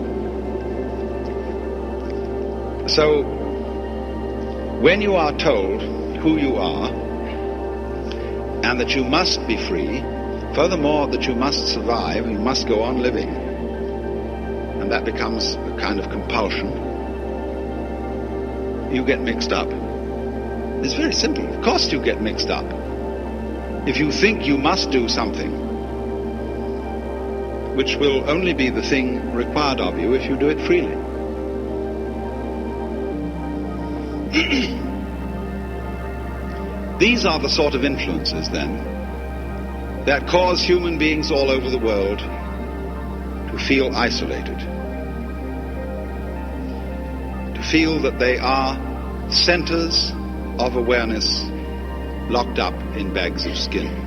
So, When you are told who you are and that you must be free, furthermore that you must survive, you must go on living, and that becomes a kind of compulsion, you get mixed up. It's very simple. Of course you get mixed up. If you think you must do something, which will only be the thing required of you if you do it freely. These are the sort of influences, then, that cause human beings all over the world to feel isolated, to feel that they are centers of awareness locked up in bags of skin.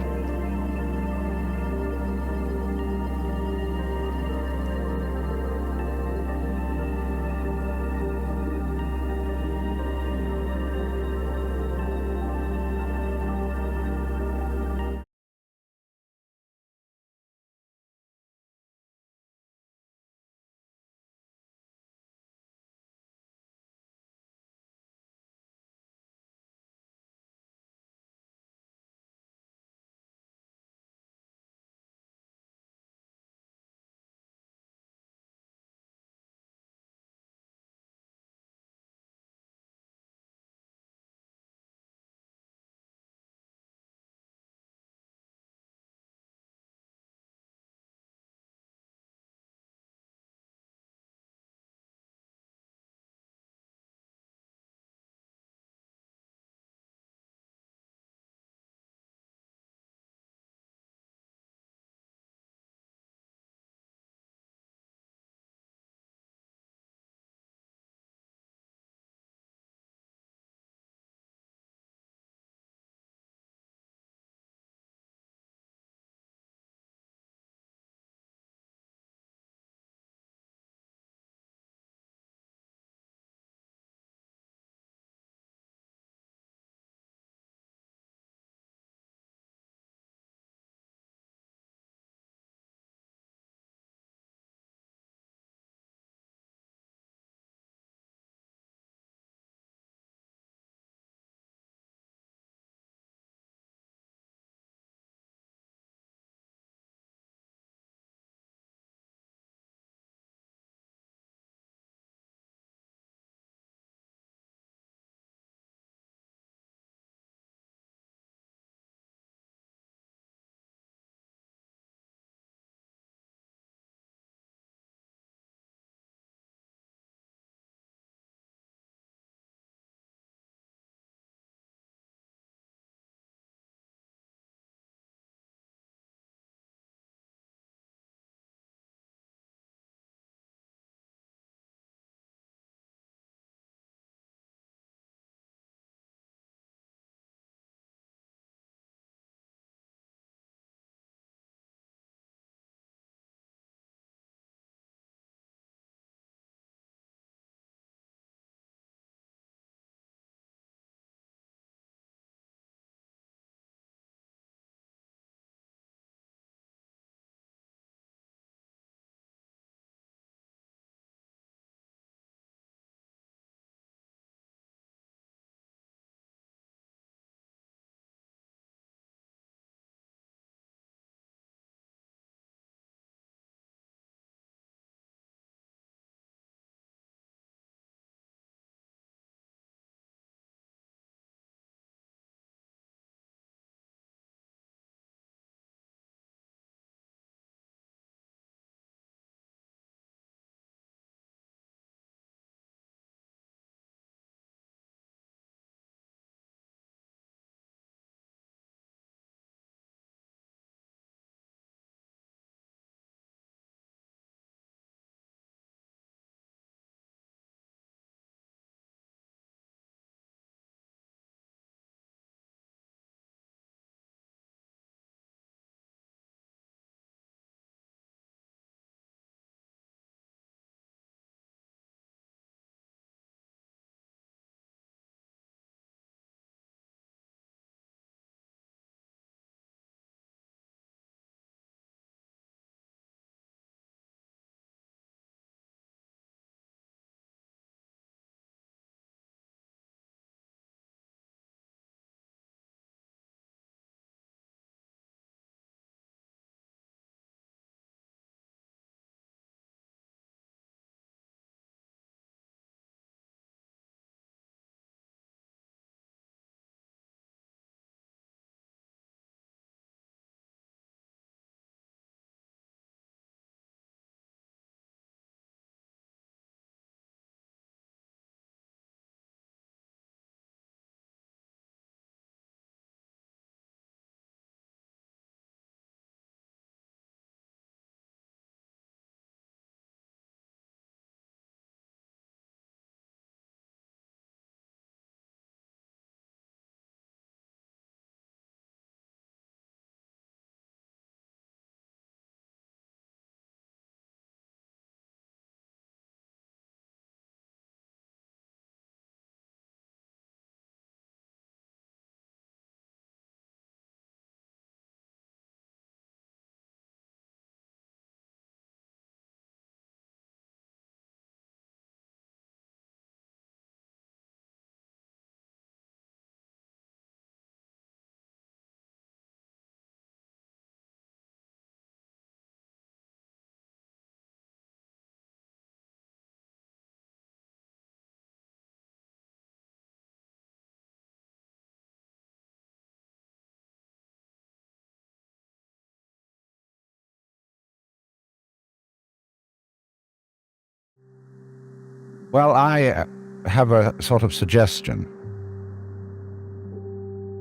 Well, I have a sort of suggestion,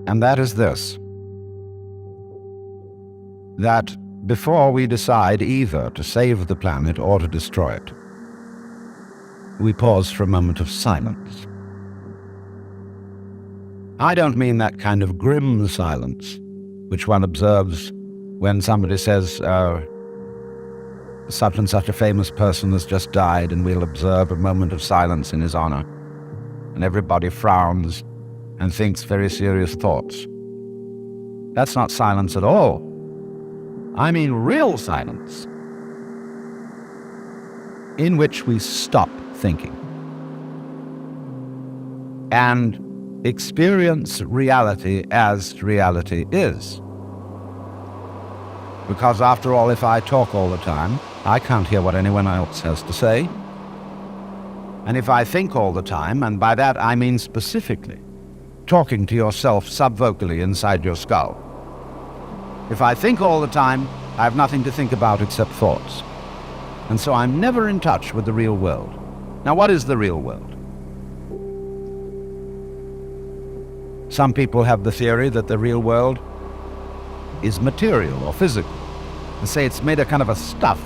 and that is this: that before we decide either to save the planet or to destroy it, we pause for a moment of silence. I don't mean that kind of grim silence which one observes when somebody says, such and such a famous person has just died, and we'll observe a moment of silence in his honor, and everybody frowns and thinks very serious thoughts. That's not silence at all. I mean real silence, in which we stop thinking and experience reality as reality is. Because after all, if I talk all the time, I can't hear what anyone else has to say. And if I think all the time, and by that I mean specifically talking to yourself subvocally inside your skull, if I think all the time, I have nothing to think about except thoughts. And so I'm never in touch with the real world. Now, what is the real world? Some people have the theory that the real world is material or physical, and say it's made of kind of a stuff.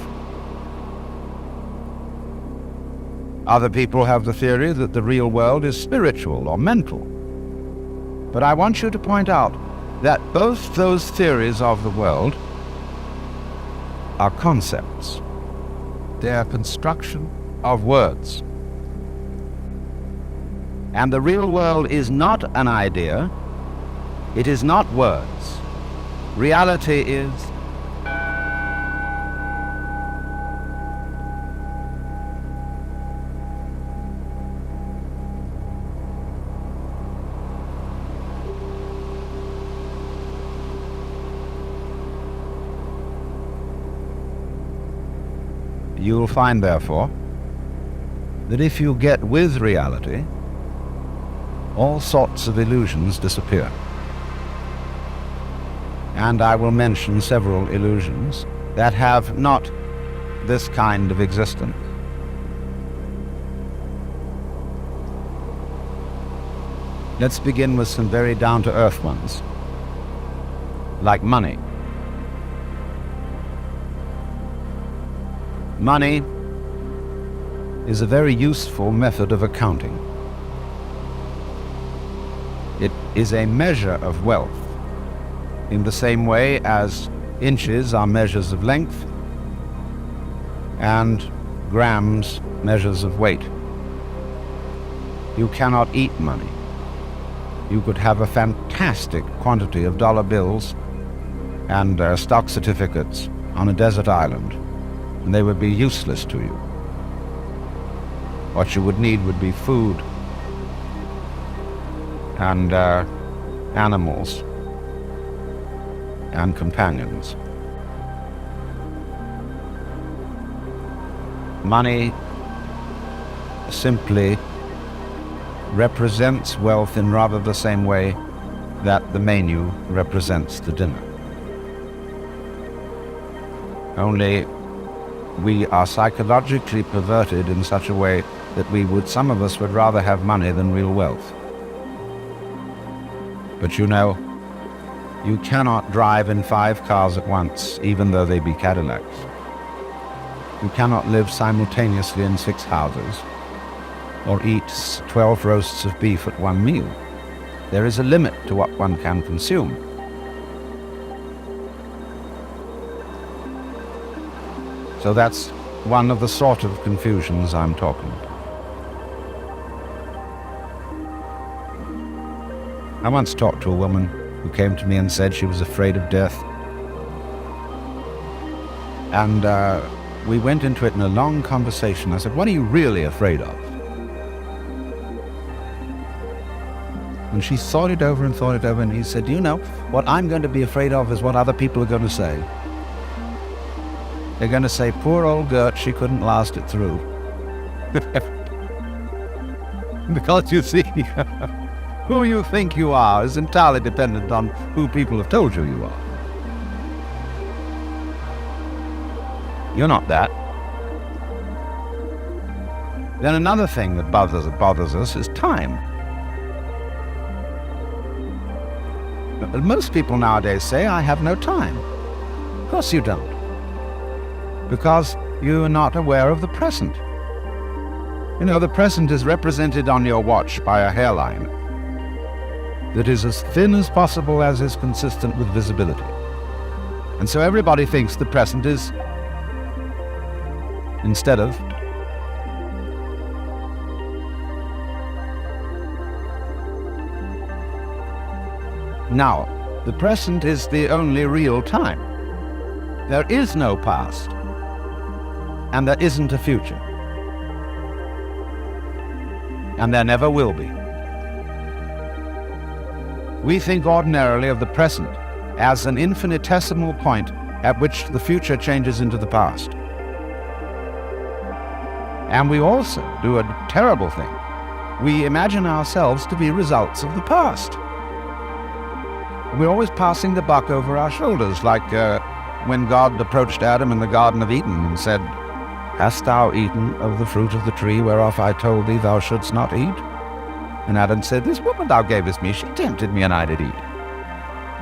Other people have the theory that the real world is spiritual or mental. But I want you to point out that both those theories of the world are concepts. They are construction of words. And the real world is not an idea. It is not words. Reality is you will find, therefore, that if you get with reality, all sorts of illusions disappear. And I will mention several illusions that have not this kind of existence. Let's begin with some very down-to-earth ones, like money. Money is a very useful method of accounting. It is a measure of wealth, in the same way as inches are measures of length and grams measures of weight. You cannot eat money. You could have a fantastic quantity of dollar bills and stock certificates on a desert island, and they would be useless to you. What you would need would be food and animals and companions. Money simply represents wealth in rather the same way that the menu represents the dinner. Only we are psychologically perverted in such a way that some of us would rather have money than real wealth. But you know, you cannot drive in 5 cars at once, even though they be Cadillacs. You cannot live simultaneously in 6 houses, or eat 12 roasts of beef at one meal. There is a limit to what one can consume. So that's one of the sort of confusions I'm talking about. I once talked to a woman who came to me and said she was afraid of death. And we went into it in a long conversation. I said, "What are you really afraid of?" And she thought it over, and he said, "You know, what I'm going to be afraid of is what other people are going to say. They're going to say, 'Poor old Gert, she couldn't last it through.'" Because you see, who you think you are is entirely dependent on who people have told you you are. You're not that. Then another thing that bothers us is time. But most people nowadays say, I have no time. Of course you don't. Because you are not aware of the present. You know, the present is represented on your watch by a hairline that is as thin as possible as is consistent with visibility. And so everybody thinks the present is, instead of, now, the present is the only real time. There is no past, and there isn't a future. And there never will be. We think ordinarily of the present as an infinitesimal point at which the future changes into the past. And we also do a terrible thing. We imagine ourselves to be results of the past. We're always passing the buck over our shoulders, like when God approached Adam in the Garden of Eden and said, "Hast thou eaten of the fruit of the tree whereof I told thee thou shouldst not eat?" And Adam said, "This woman thou gavest me, she tempted me, and I did eat."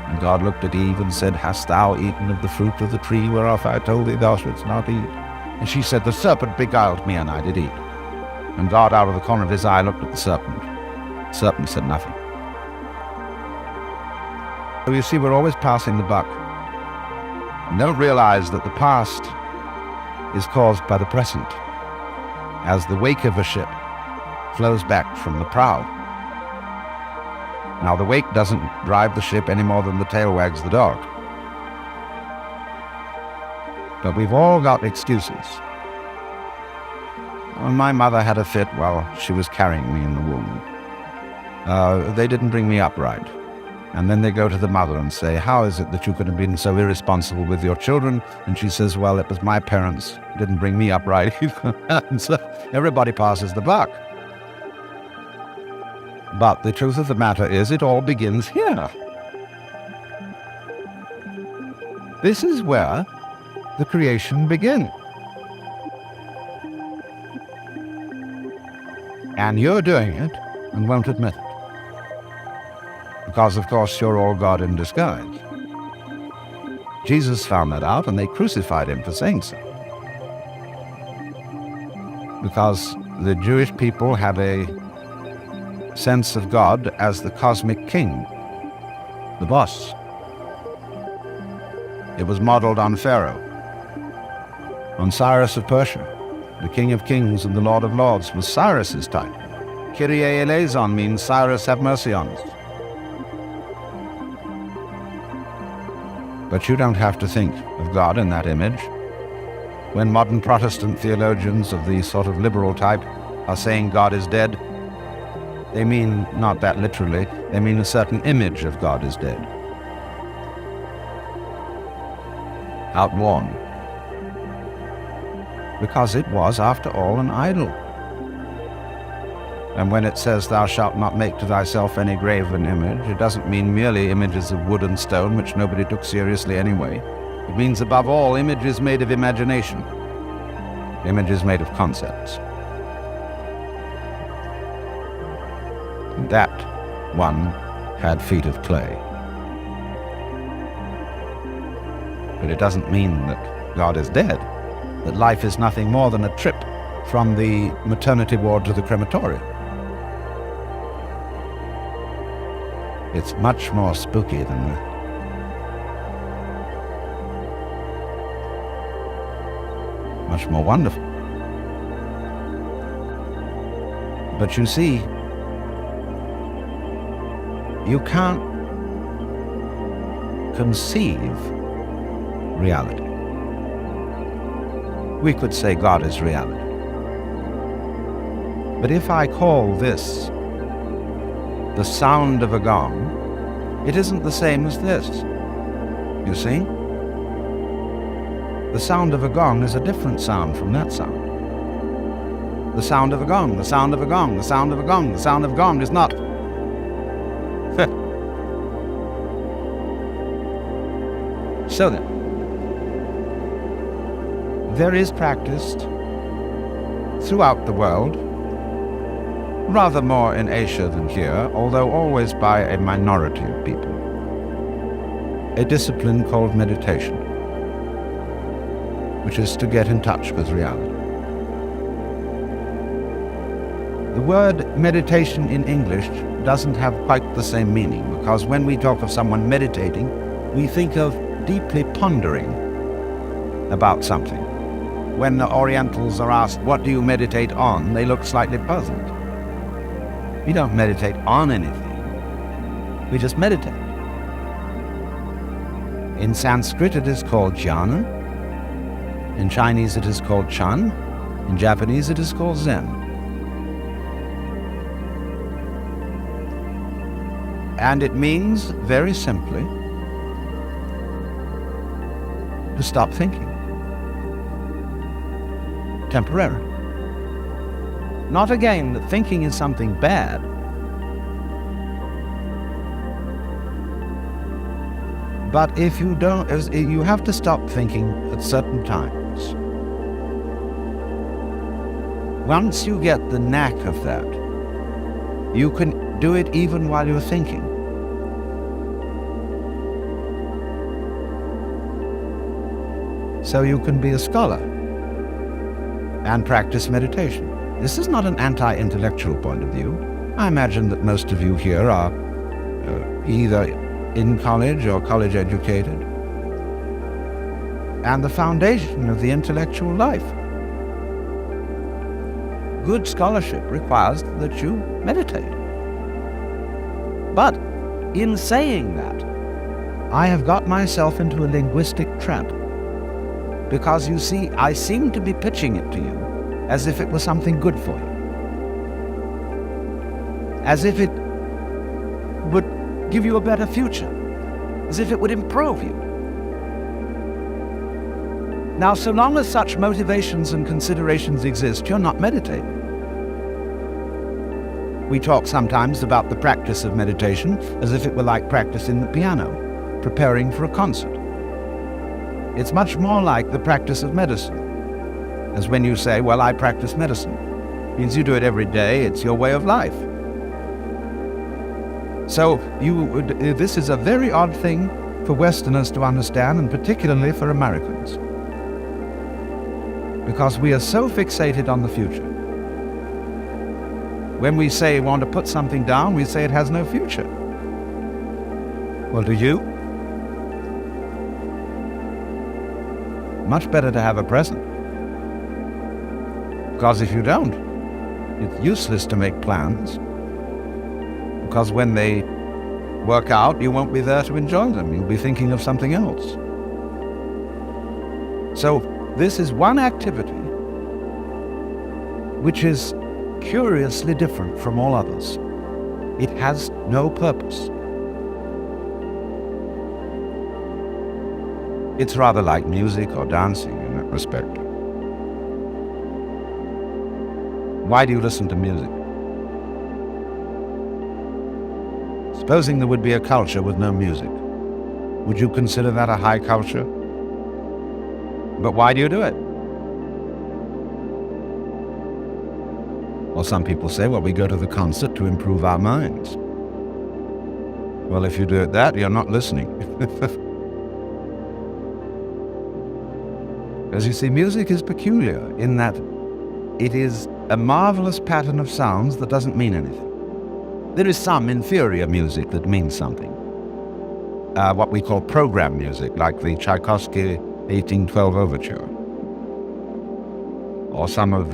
And God looked at Eve and said, "Hast thou eaten of the fruit of the tree whereof I told thee thou shouldst not eat?" And she said, "The serpent beguiled me, and I did eat." And God, out of the corner of his eye, looked at the serpent. The serpent said nothing. So you see, we're always passing the buck. And don't realize that the past is caused by the present, as the wake of a ship flows back from the prow. Now, the wake doesn't drive the ship any more than the tail wags the dog. But we've all got excuses. Well, my mother had a fit while she was carrying me in the womb. They didn't bring me up right. And then they go to the mother and say, "How is it that you could have been so irresponsible with your children?" And she says, "Well, it was my parents didn't bring me up right either." And so everybody passes the buck. But the truth of the matter is, it all begins here. This is where the creation began. And you're doing it and won't admit it. Because, of course, you're all God in disguise. Jesus found that out, and they crucified him for saying so. Because the Jewish people had a sense of God as the cosmic king, the boss. It was modeled on Pharaoh, on Cyrus of Persia. The King of Kings and the Lord of Lords was Cyrus's title. Kyrie eleison means Cyrus, have mercy on us. But you don't have to think of God in that image. When modern Protestant theologians of the sort of liberal type are saying God is dead, they mean not that literally, they mean a certain image of God is dead. Outworn. Because it was, after all, an idol. And when it says, "Thou shalt not make to thyself any graven image," it doesn't mean merely images of wood and stone, which nobody took seriously anyway. It means, above all, images made of imagination, images made of concepts. And that one had feet of clay. But it doesn't mean that God is dead, that life is nothing more than a trip from the maternity ward to the crematorium. It's much more spooky than that. Much more wonderful. But you see, you can't conceive reality. We could say God is reality. But if I call this the sound of a gong, it isn't the same as this. You see? The sound of a gong is a different sound from that sound. The sound of a gong, the sound of a gong, the sound of a gong, the sound of a gong is not. So then, there is practiced throughout the world rather more in Asia than here, although always by a minority of people. A discipline called meditation, which is to get in touch with reality. The word meditation in English doesn't have quite the same meaning, because when we talk of someone meditating, we think of deeply pondering about something. When the Orientals are asked, "What do you meditate on?" they look slightly puzzled. We don't meditate on anything. We just meditate. In Sanskrit it is called jhana. In Chinese it is called chan. In Japanese it is called Zen. And it means, very simply, to stop thinking. Temporarily. Not again that thinking is something bad. But if you don't, you have to stop thinking at certain times. Once you get the knack of that, you can do it even while you're thinking. So you can be a scholar and practice meditation. This is not an anti-intellectual point of view. I imagine that most of you here are either in college or college educated. And the foundation of the intellectual life. Good scholarship requires that you meditate. But in saying that, I have got myself into a linguistic trap. Because you see, I seem to be pitching it to you as if it was something good for you. As if it would give you a better future. As if it would improve you. Now, so long as such motivations and considerations exist, you're not meditating. We talk sometimes about the practice of meditation as if it were like practicing the piano, preparing for a concert. It's much more like the practice of medicine, as when you say, "Well, I practice medicine." It means you do it every day, it's your way of life. So this is a very odd thing for Westerners to understand, and particularly for Americans. Because we are so fixated on the future. When we say we want to put something down, we say it has no future. Well, do you? Much better to have a present. Because if you don't, it's useless to make plans. Because when they work out, you won't be there to enjoy them. You'll be thinking of something else. So this is one activity which is curiously different from all others. It has no purpose. It's rather like music or dancing in that respect. Why do you listen to music? Supposing there would be a culture with no music, would you consider that a high culture? But why do you do it? Well, some people say, well, we go to the concert to improve our minds. Well, if you do it that, you're not listening. As you see, music is peculiar in that it is a marvelous pattern of sounds that doesn't mean anything. There is some inferior music that means something. What we call program music, like the Tchaikovsky 1812 Overture. Or some of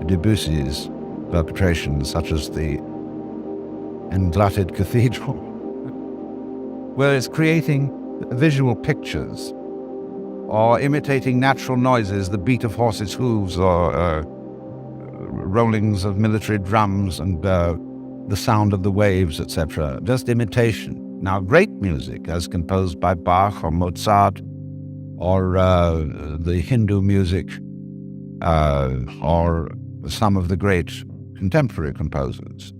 Debussy's perpetrations, such as the Englutted Cathedral, where it's creating visual pictures or imitating natural noises, the beat of horses' hooves or rollings of military drums and the sound of the waves, etc. Just imitation. Now, great music, as composed by Bach or Mozart, or the Hindu music, or some of the great contemporary composers,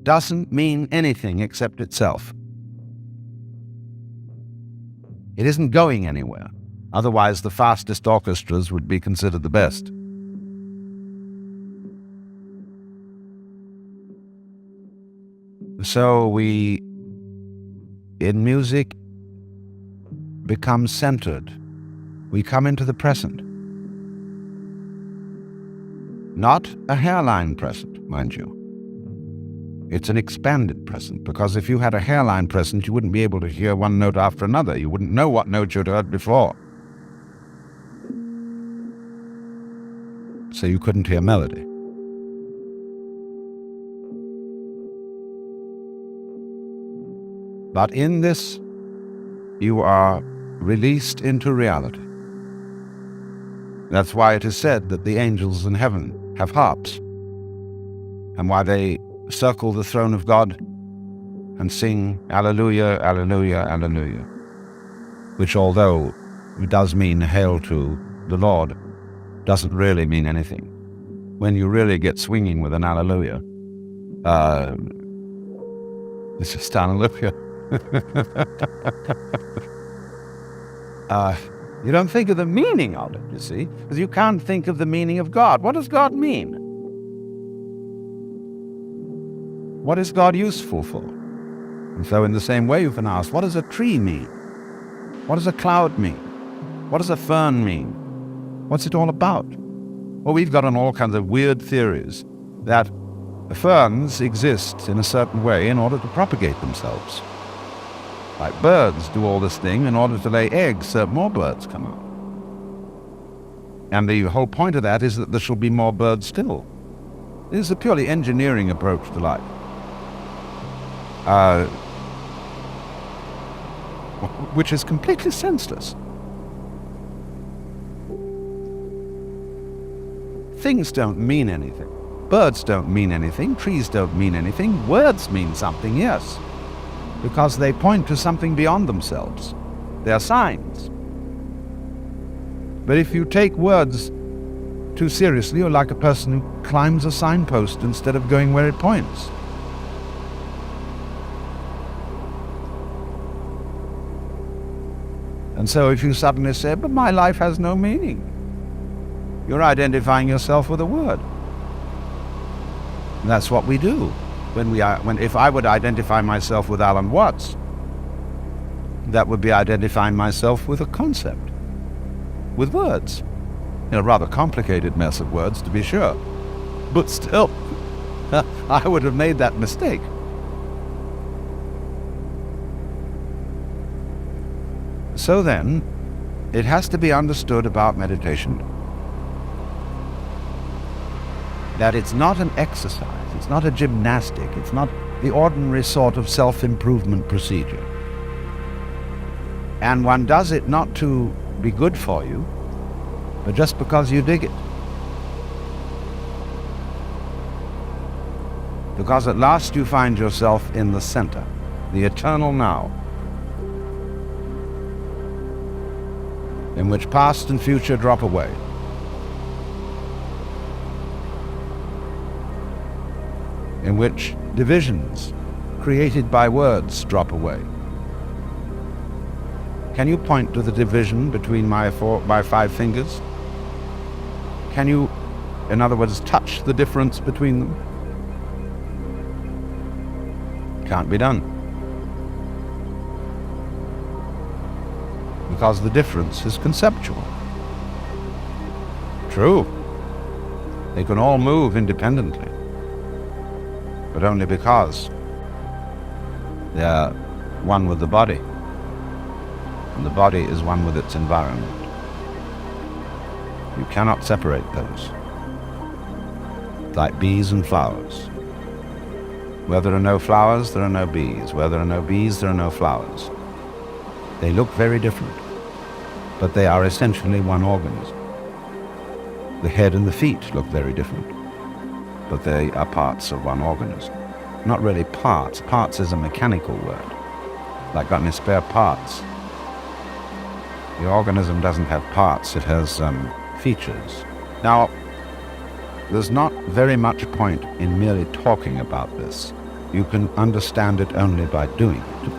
doesn't mean anything except itself. It isn't going anywhere. Otherwise, the fastest orchestras would be considered the best. So we, in music, become centered. We come into the present. Not a hairline present, mind you. It's an expanded present, because if you had a hairline present, you wouldn't be able to hear one note after another. You wouldn't know what note you'd heard before. So you couldn't hear melody. But in this, you are released into reality. That's why it is said that the angels in heaven have harps, and why they circle the throne of God and sing Alleluia, Alleluia, Alleluia, which, although it does mean hail to the Lord, doesn't really mean anything. When you really get swinging with an Alleluia, it's just Alleluia. You don't think of the meaning of it, you see, because you can't think of the meaning of God. What does God mean? What is God useful for? And so in the same way you can ask, what does a tree mean? What does a cloud mean? What does a fern mean? What's it all about? Well, we've got on all kinds of weird theories that ferns exist in a certain way in order to propagate themselves. Like birds do all this thing in order to lay eggs so more birds come out. And the whole point of that is that there shall be more birds still. It is a purely engineering approach to life. Which is completely senseless. Things don't mean anything. Birds don't mean anything. Trees don't mean anything. Words mean something, yes, because they point to something beyond themselves. They are signs. But if you take words too seriously, you're like a person who climbs a signpost instead of going where it points. And so if you suddenly say, but my life has no meaning, you're identifying yourself with a word. And that's what we do. If I would identify myself with Alan Watts, that would be identifying myself with a concept, with words. A rather complicated mess of words, to be sure. But still, I would have made that mistake. So then, it has to be understood about meditation that it's not an exercise, it's not a gymnastic, it's not the ordinary sort of self-improvement procedure. And one does it not to be good for you, but just because you dig it. Because at last you find yourself in the center, the eternal now, in which past and future drop away. In which divisions created by words drop away. Can you point to the division between my 5 fingers? Can you, in other words, touch the difference between them? Can't be done. Because the difference is conceptual. True, they can all move independently, but only because they are one with the body, and the body is one with its environment. You cannot separate those. Like bees and flowers. Where there are no flowers, there are no bees. Where there are no bees, there are no flowers. They look very different, but they are essentially one organism. The head and the feet look very different, but they are parts of one organism. Not really parts. Parts is a mechanical word. Like got any spare parts? The organism doesn't have parts, it has features. Now, there's not very much point in merely talking about this. You can understand it only by doing it.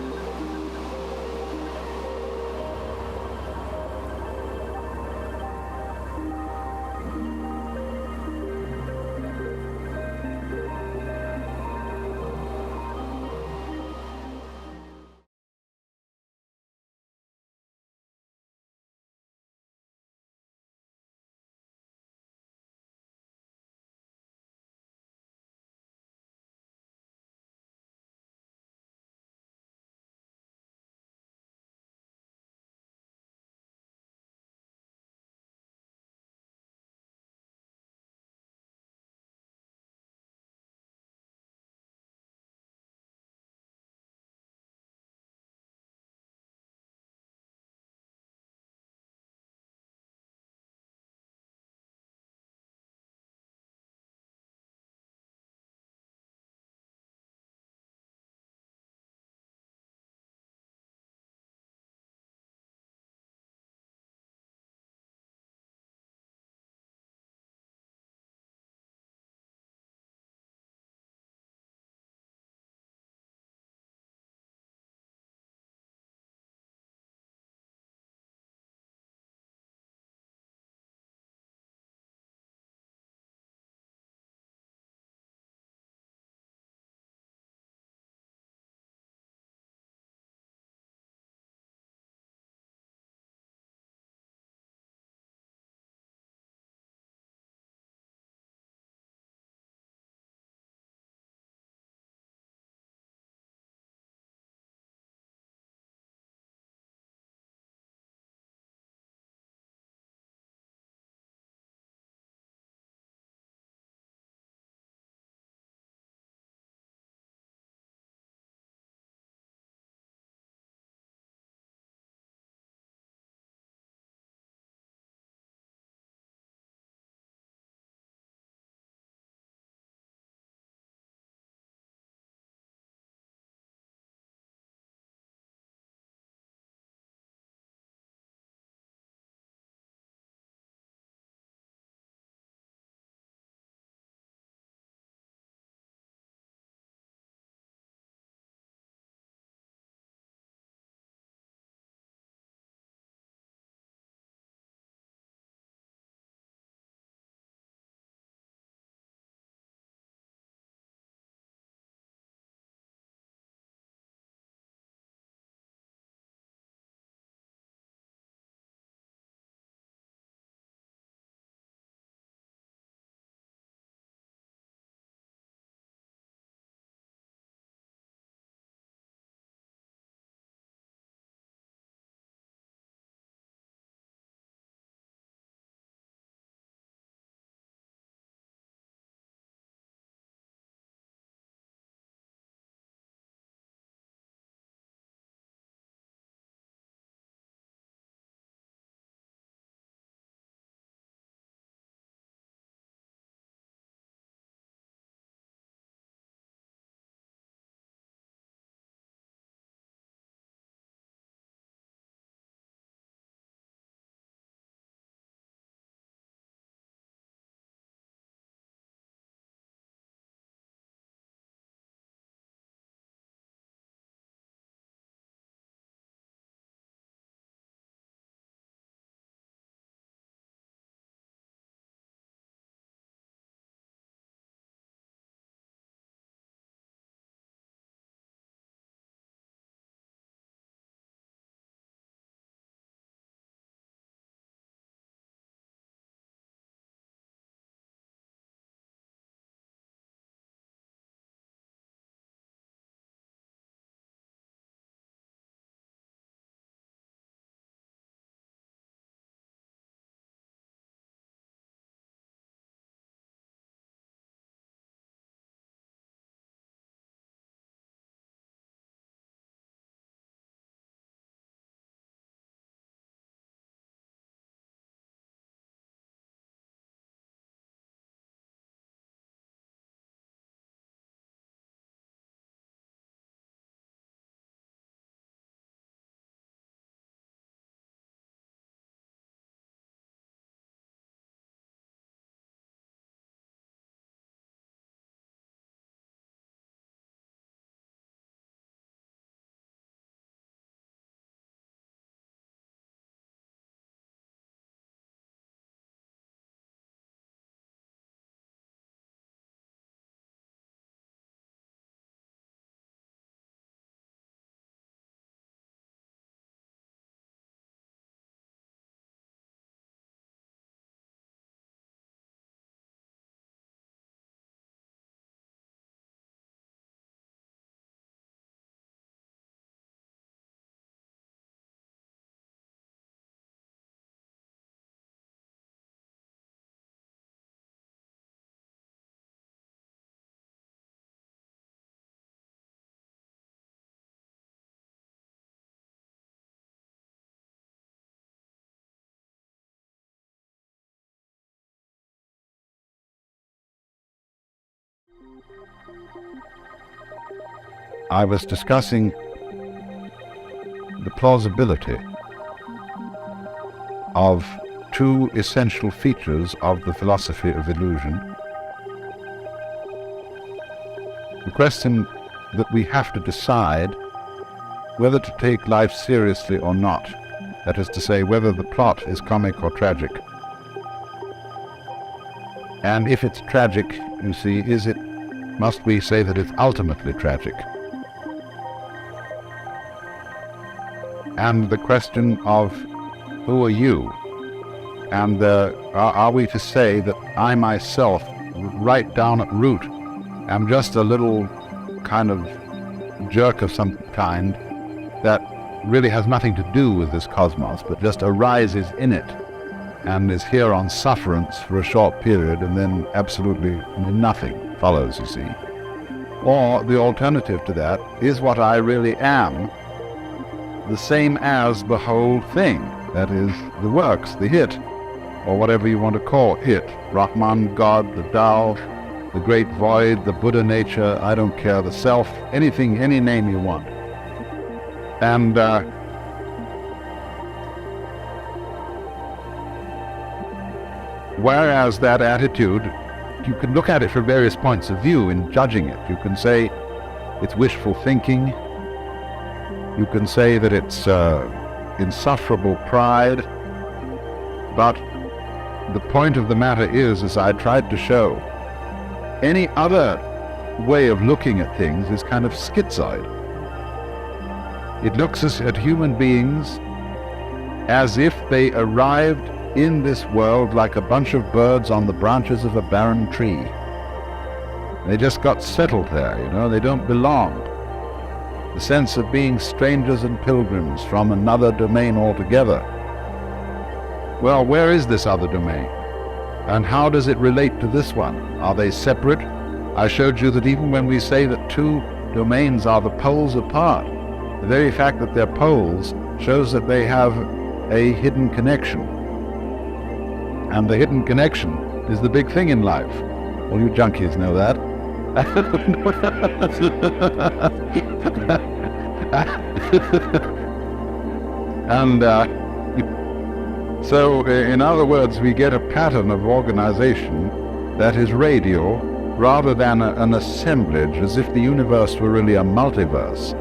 I was discussing the plausibility of two essential features of the philosophy of illusion. The question that we have to decide whether to take life seriously or not, that is to say, whether the plot is comic or tragic. And if it's tragic, you see, must we say that it's ultimately tragic? And the question of who are you? And are we to say that I myself, right down at root, am just a little kind of jerk of some kind that really has nothing to do with this cosmos, but just arises in it and is here on sufferance for a short period, and then absolutely nothing follows, you see? Or the alternative to that is what I really am, the same as the whole thing, that is, the works, the it, or whatever you want to call it, Brahman, God, the Tao, the great void, the Buddha nature, I don't care, the self, anything, any name you want. And whereas that attitude, you can look at it from various points of view in judging it. You can say it's wishful thinking. You can say that it's insufferable pride. But the point of the matter is, as I tried to show, any other way of looking at things is kind of schizoid. It looks at human beings as if they arrived in this world like a bunch of birds on the branches of a barren tree. They just got settled there, you know, they don't belong. The sense of being strangers and pilgrims from another domain altogether. Well, where is this other domain? And how does it relate to this one? Are they separate? I showed you that even when we say that two domains are the poles apart, the very fact that they're poles shows that they have a hidden connection. And the hidden connection is the big thing in life. All you junkies know that. And so, in other words, we get a pattern of organization that is radial rather than an assemblage, as if the universe were really a multiverse.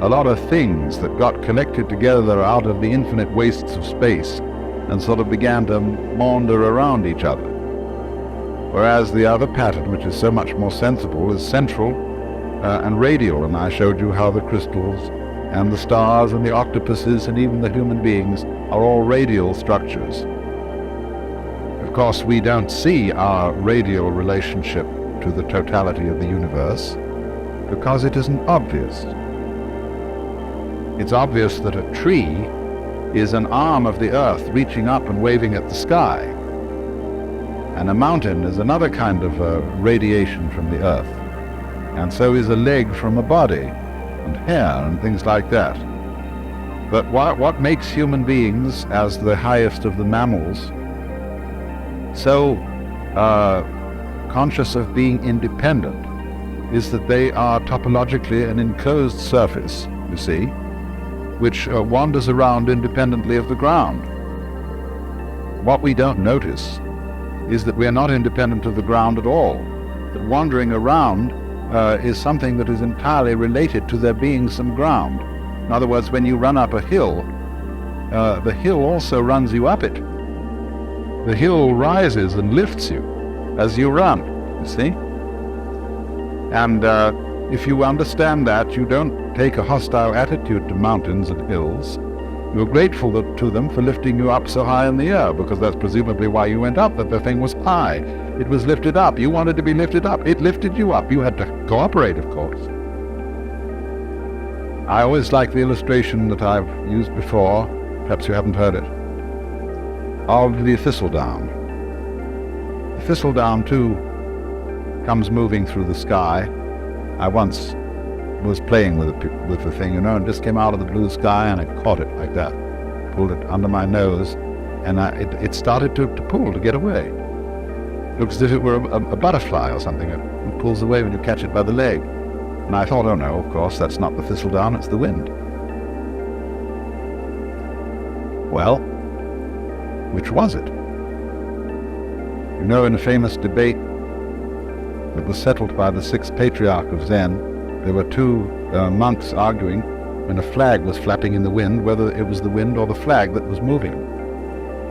A lot of things that got connected together out of the infinite wastes of space and sort of began to maunder around each other. Whereas the other pattern, which is so much more sensible, is central and radial, and I showed you how the crystals and the stars and the octopuses and even the human beings are all radial structures. Of course, we don't see our radial relationship to the totality of the universe because it isn't obvious. It's obvious that a tree is an arm of the earth reaching up and waving at the sky, and a mountain is another kind of radiation from the earth, and so is a leg from a body, and hair and things like that. But what makes human beings, as the highest of the mammals, so conscious of being independent is that they are topologically an enclosed surface, you see, which wanders around independently of the ground. What we don't notice is that we are not independent of the ground at all, that wandering around is something that is entirely related to there being some ground. In other words, when you run up a hill, the hill also runs you up it. The hill rises and lifts you as you run, you see? And if you understand that, you don't take a hostile attitude to mountains and hills. You're grateful to them for lifting you up so high in the air, because that's presumably why you went up, that the thing was high. It was lifted up. You wanted to be lifted up. It lifted you up. You had to cooperate, of course. I always like the illustration that I've used before, perhaps you haven't heard it, of the thistledown. The thistledown, too, comes moving through the sky. I once was playing with the thing, you know, and just came out of the blue sky, and I caught it like that, pulled it under my nose, and it started to pull to get away. Looks as if it were a butterfly or something. It pulls away when you catch it by the leg. And I thought, oh no, of course, that's not the thistledown, it's the wind. Well, which was it? You know, in a famous debate that was settled by the sixth patriarch of Zen, there were two monks arguing when a flag was flapping in the wind, whether it was the wind or the flag that was moving.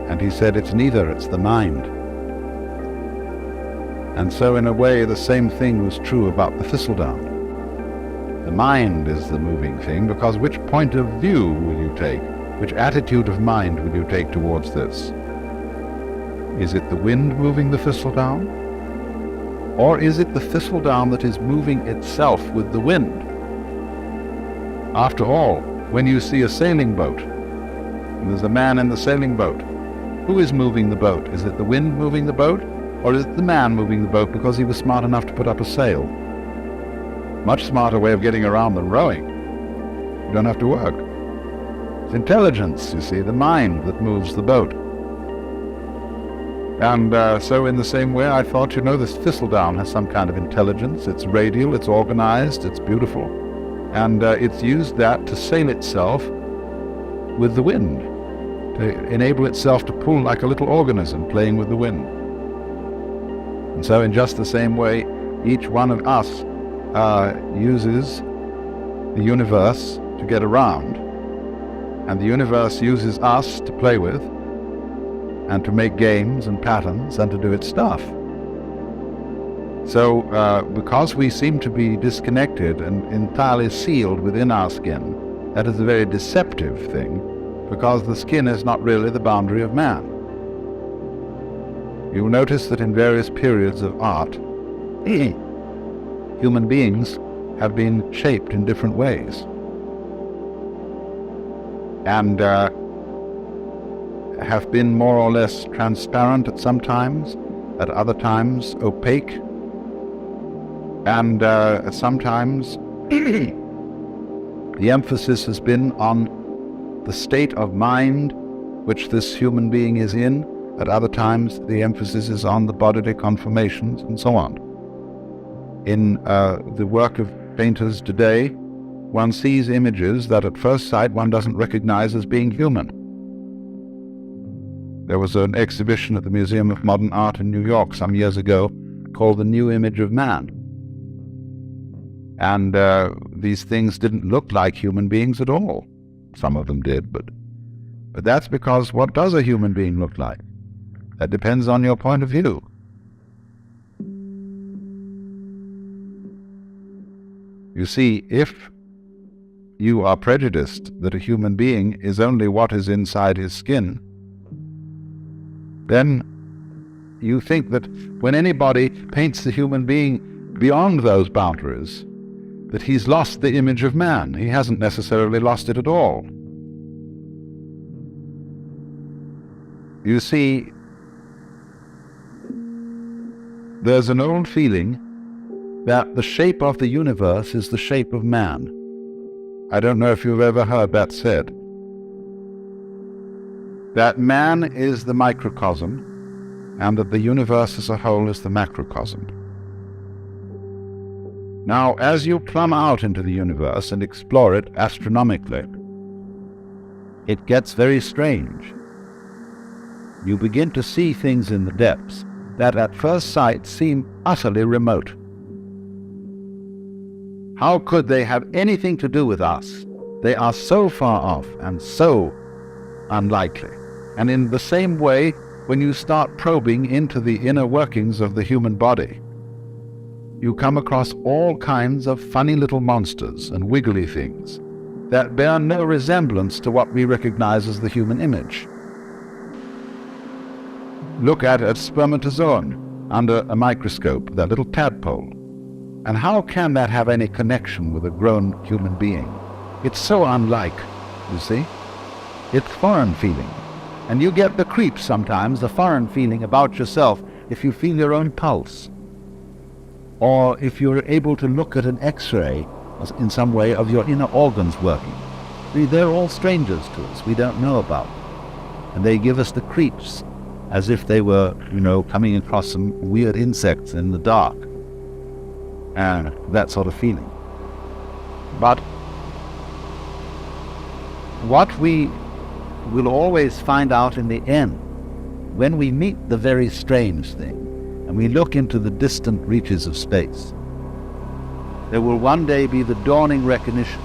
And he said, it's neither, it's the mind. And so in a way the same thing was true about the thistledown. The mind is the moving thing, because which point of view will you take? Which attitude of mind will you take towards this? Is it the wind moving the thistledown? Or is it the thistledown that is moving itself with the wind? After all, when you see a sailing boat, and there's a man in the sailing boat, who is moving the boat? Is it the wind moving the boat? Or is it the man moving the boat because he was smart enough to put up a sail? Much smarter way of getting around than rowing. You don't have to work. It's intelligence, you see, the mind that moves the boat. And so in the same way, I thought, you know, this thistledown has some kind of intelligence. It's radial, it's organized, it's beautiful. And it's used that to sail itself with the wind, to enable itself to pull like a little organism playing with the wind. And so in just the same way, each one of us uses the universe to get around, and the universe uses us to play with and to make games and patterns and to do its stuff. So because we seem to be disconnected and entirely sealed within our skin, that is a very deceptive thing, because the skin is not really the boundary of man. You'll notice that in various periods of art, human beings have been shaped in different ways. And have been more or less transparent at some times, at other times opaque, and sometimes the emphasis has been on the state of mind which this human being is in. At other times the emphasis is on the bodily conformations and so on. In the work of painters today, one sees images that at first sight one doesn't recognize as being human. There was an exhibition at the Museum of Modern Art in New York some years ago called The New Image of Man. And these things didn't look like human beings at all. Some of them did, but that's because what does a human being look like? That depends on your point of view. You see, if you are prejudiced that a human being is only what is inside his skin, then you think that when anybody paints the human being beyond those boundaries, that he's lost the image of man. He hasn't necessarily lost it at all. You see, there's an old feeling that the shape of the universe is the shape of man. I don't know if you've ever heard that said. That man is the microcosm, and that the universe as a whole is the macrocosm. Now, as you plumb out into the universe and explore it astronomically, it gets very strange. You begin to see things in the depths that at first sight seem utterly remote. How could they have anything to do with us? They are so far off and so unlikely. And in the same way, when you start probing into the inner workings of the human body, you come across all kinds of funny little monsters and wiggly things that bear no resemblance to what we recognize as the human image. Look at a spermatozoon under a microscope, that little tadpole. And how can that have any connection with a grown human being? It's so unlike, you see. It's foreign feeling. And you get the creeps sometimes, the foreign feeling about yourself, if you feel your own pulse. Or if you're able to look at an X-ray in some way of your inner organs working. They're all strangers to us, we don't know about them. And they give us the creeps. as if they were, coming across some weird insects in the dark, and that sort of feeling. But what we will always find out in the end, when we meet the very strange thing, and we look into the distant reaches of space, there will one day be the dawning recognition,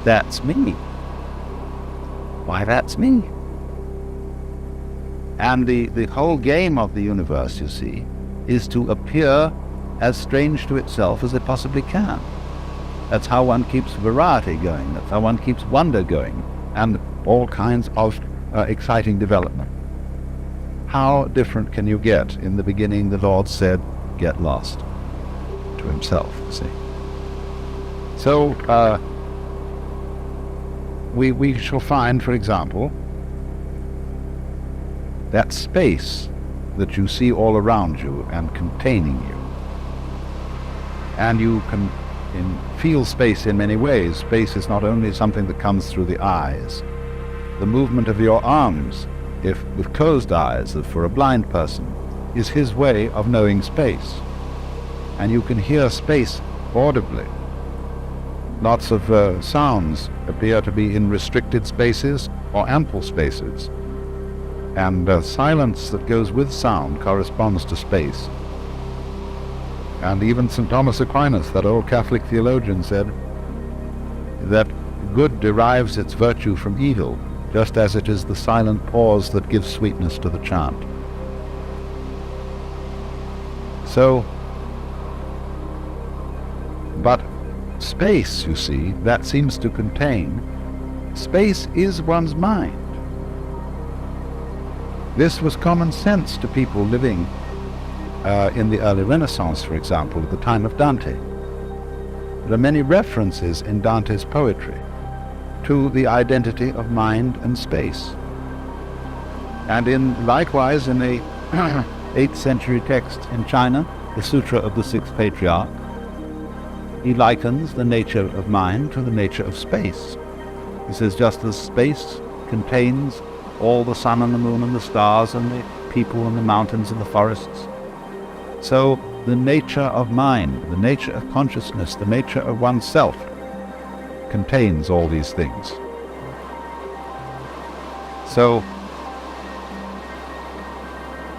that's me. Why, that's me. And the whole game of the universe, you see, is to appear as strange to itself as it possibly can. That's how one keeps variety going. That's how one keeps wonder going, and all kinds of exciting development. How different can you get? In the beginning, the Lord said, get lost, to himself, you see. So, we shall find, for example, that space that you see all around you and containing you. And you can feel space in many ways. Space is not only something that comes through the eyes. The movement of your arms, if with closed eyes, if for a blind person, is his way of knowing space. And you can hear space audibly. Lots of sounds appear to be in restricted spaces or ample spaces. And silence that goes with sound corresponds to space. And even St. Thomas Aquinas, that old Catholic theologian, said that good derives its virtue from evil, just as it is the silent pause that gives sweetness to the chant. So, but space, you see, that seems to contain, space is one's mind. This was common sense to people living in the early Renaissance, for example, at the time of Dante. There are many references in Dante's poetry to the identity of mind and space. And likewise in a 8th century text in China, the Sutra of the Sixth Patriarch, he likens the nature of mind to the nature of space. He says, just as space contains all the sun and the moon and the stars and the people and the mountains and the forests, so the nature of mind, the nature of consciousness, the nature of oneself contains all these things. So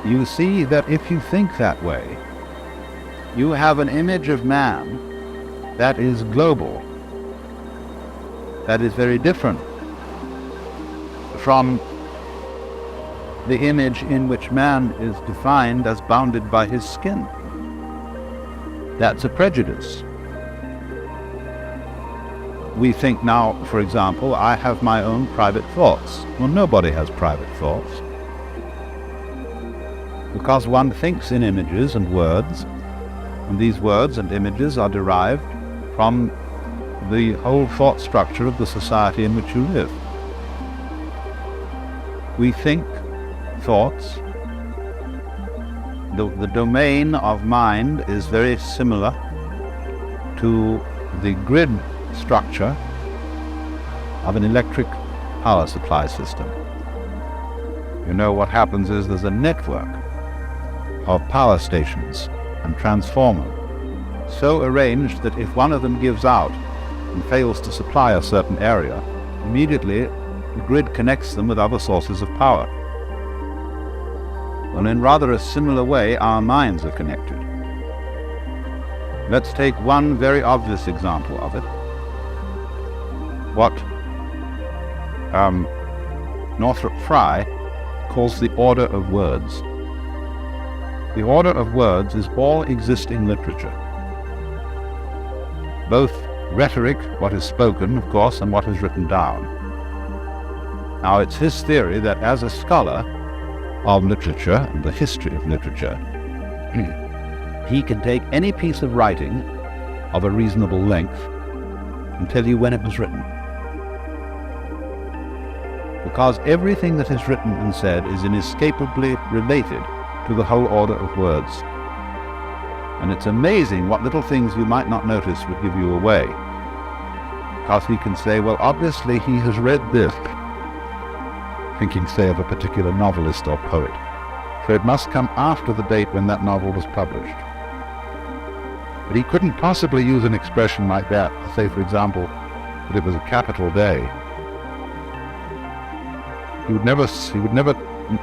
you see that if you think that way, you have an image of man that is global, that is very different from the image in which man is defined as bounded by his skin. That's a prejudice. We think now, for example, I have my own private thoughts. Well, nobody has private thoughts. Because one thinks in images and words, and these words and images are derived from the whole thought structure of the society in which you live. We think thoughts. The domain of mind is very similar to the grid structure of an electric power supply system. You know, what happens is there's a network of power stations and transformers so arranged that if one of them gives out and fails to supply a certain area, immediately the grid connects them with other sources of power. Well, in rather a similar way, our minds are connected. Let's take one very obvious example of it. What Northrop Frye calls the order of words. The order of words is all existing literature. Both rhetoric, what is spoken, of course, and what is written down. Now, it's his theory that as a scholar of literature and the history of literature, he can take any piece of writing of a reasonable length and tell you when it was written. Because everything that is written and said is inescapably related to the whole order of words. And it's amazing what little things you might not notice would give you away. Because he can say, well, obviously he has read this, thinking, say, of a particular novelist or poet. So it must come after the date when that novel was published. But he couldn't possibly use an expression like that to say, for example, that it was a capital day. He would never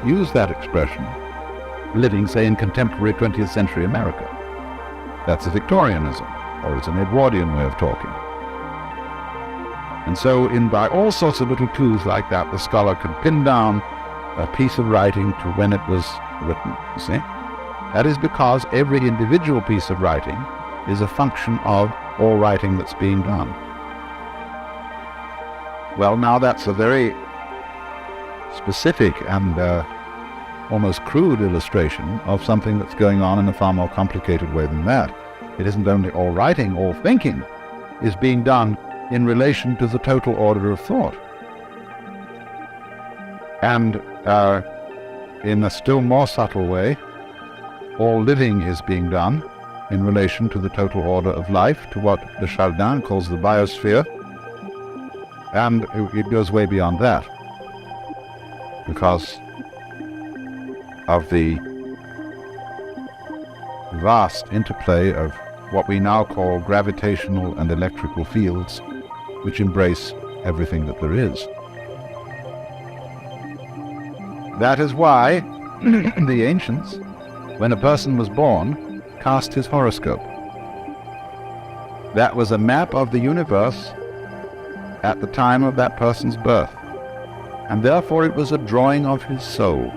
use that expression living, say, in contemporary 20th century America. That's a Victorianism, or it's an Edwardian way of talking. And so by all sorts of little clues like that, the scholar could pin down a piece of writing to when it was written, you see? That is because every individual piece of writing is a function of all writing that's being done. Well, now that's a very specific and almost crude illustration of something that's going on in a far more complicated way than that. It isn't only all writing, all thinking is being done in relation to the total order of thought. And in a still more subtle way, all living is being done in relation to the total order of life, to what de Chardin calls the biosphere, and it goes way beyond that, because of the vast interplay of what we now call gravitational and electrical fields, which embrace everything that there is. That is why the ancients, when a person was born, cast his horoscope. That was a map of the universe at the time of that person's birth, and therefore it was a drawing of his soul,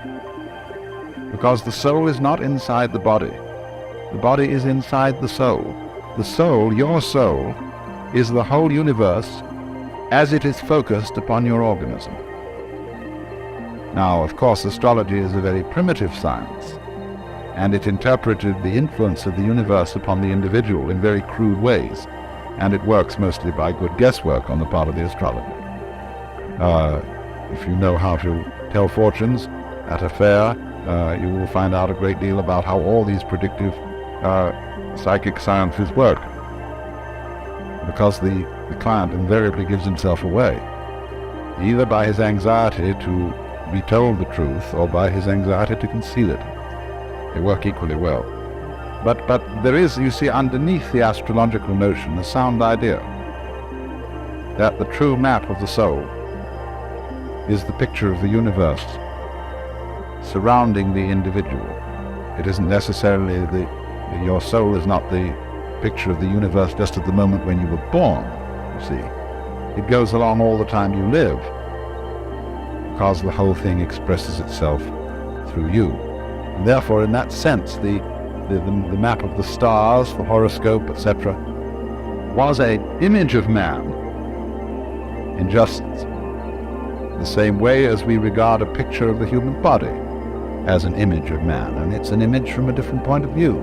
because the soul is not inside the body. The body is inside the soul. The soul, your soul, is the whole universe as it is focused upon your organism. Now, of course, astrology is a very primitive science, and it interpreted the influence of the universe upon the individual in very crude ways, and it works mostly by good guesswork on the part of the astrologer. If you know how to tell fortunes at a fair, you will find out a great deal about how all these predictive psychic sciences work, because the client invariably gives himself away, either by his anxiety to be told the truth or by his anxiety to conceal it. They work equally well. But there is, you see, underneath the astrological notion, a sound idea that the true map of the soul is the picture of the universe surrounding the individual. It isn't necessarily your soul is not the picture of the universe just at the moment when you were born, you see. It goes along all the time you live, because the whole thing expresses itself through you. And therefore, in that sense, the map of the stars, the horoscope, etc., was an image of man in just the same way as we regard a picture of the human body as an image of man. And it's an image from a different point of view.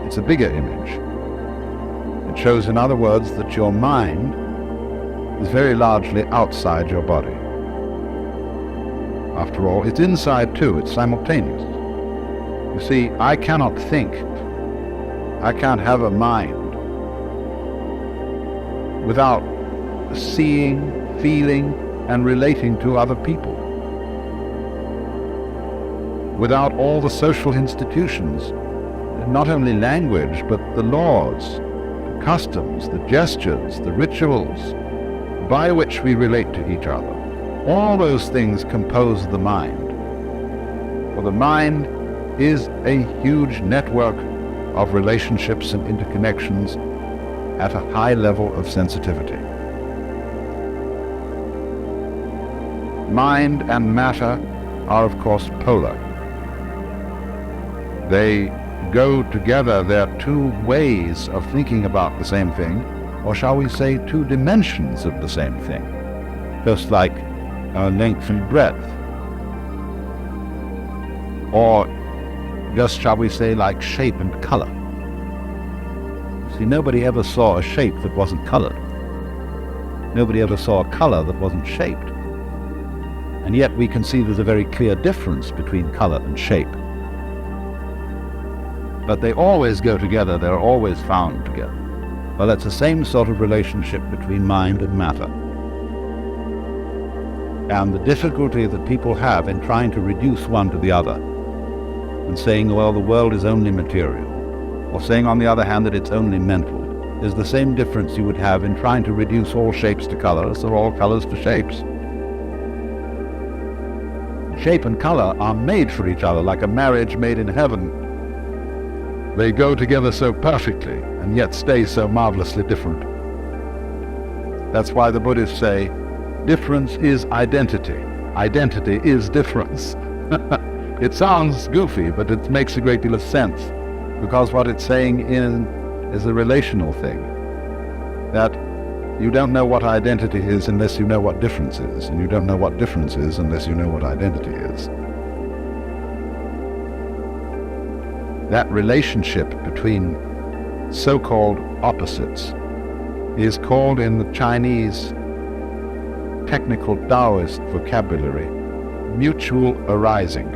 It's a bigger image. It shows, in other words, that your mind is very largely outside your body. After all, it's inside too, it's simultaneous. You see, I cannot think, I can't have a mind without seeing, feeling, and relating to other people. Without all the social institutions, not only language, but the laws, the customs, the gestures, the rituals by which we relate to each other. All those things compose the mind. For the mind is a huge network of relationships and interconnections at a high level of sensitivity. Mind and matter are, of course, polar. They go together. They're two ways of thinking about the same thing, or shall we say two dimensions of the same thing, just like length and breadth, or just, shall we say, like shape and color. See, nobody ever saw a shape that wasn't colored. Nobody ever saw a color that wasn't shaped. And yet we can see there's a very clear difference between color and shape. But they always go together, they're always found together. Well, it's the same sort of relationship between mind and matter. And the difficulty that people have in trying to reduce one to the other and saying, well, the world is only material, or saying, on the other hand, that it's only mental, is the same difference you would have in trying to reduce all shapes to colors or all colors to shapes. Shape and color are made for each other, like a marriage made in heaven. They go together so perfectly and yet stay so marvelously different. That's why the Buddhists say, difference is identity. Identity is difference. It sounds goofy, but it makes a great deal of sense, because what it's saying is a relational thing, that you don't know what identity is unless you know what difference is, and you don't know what difference is unless you know what identity is. That relationship between so-called opposites is called in the Chinese technical Taoist vocabulary mutual arising.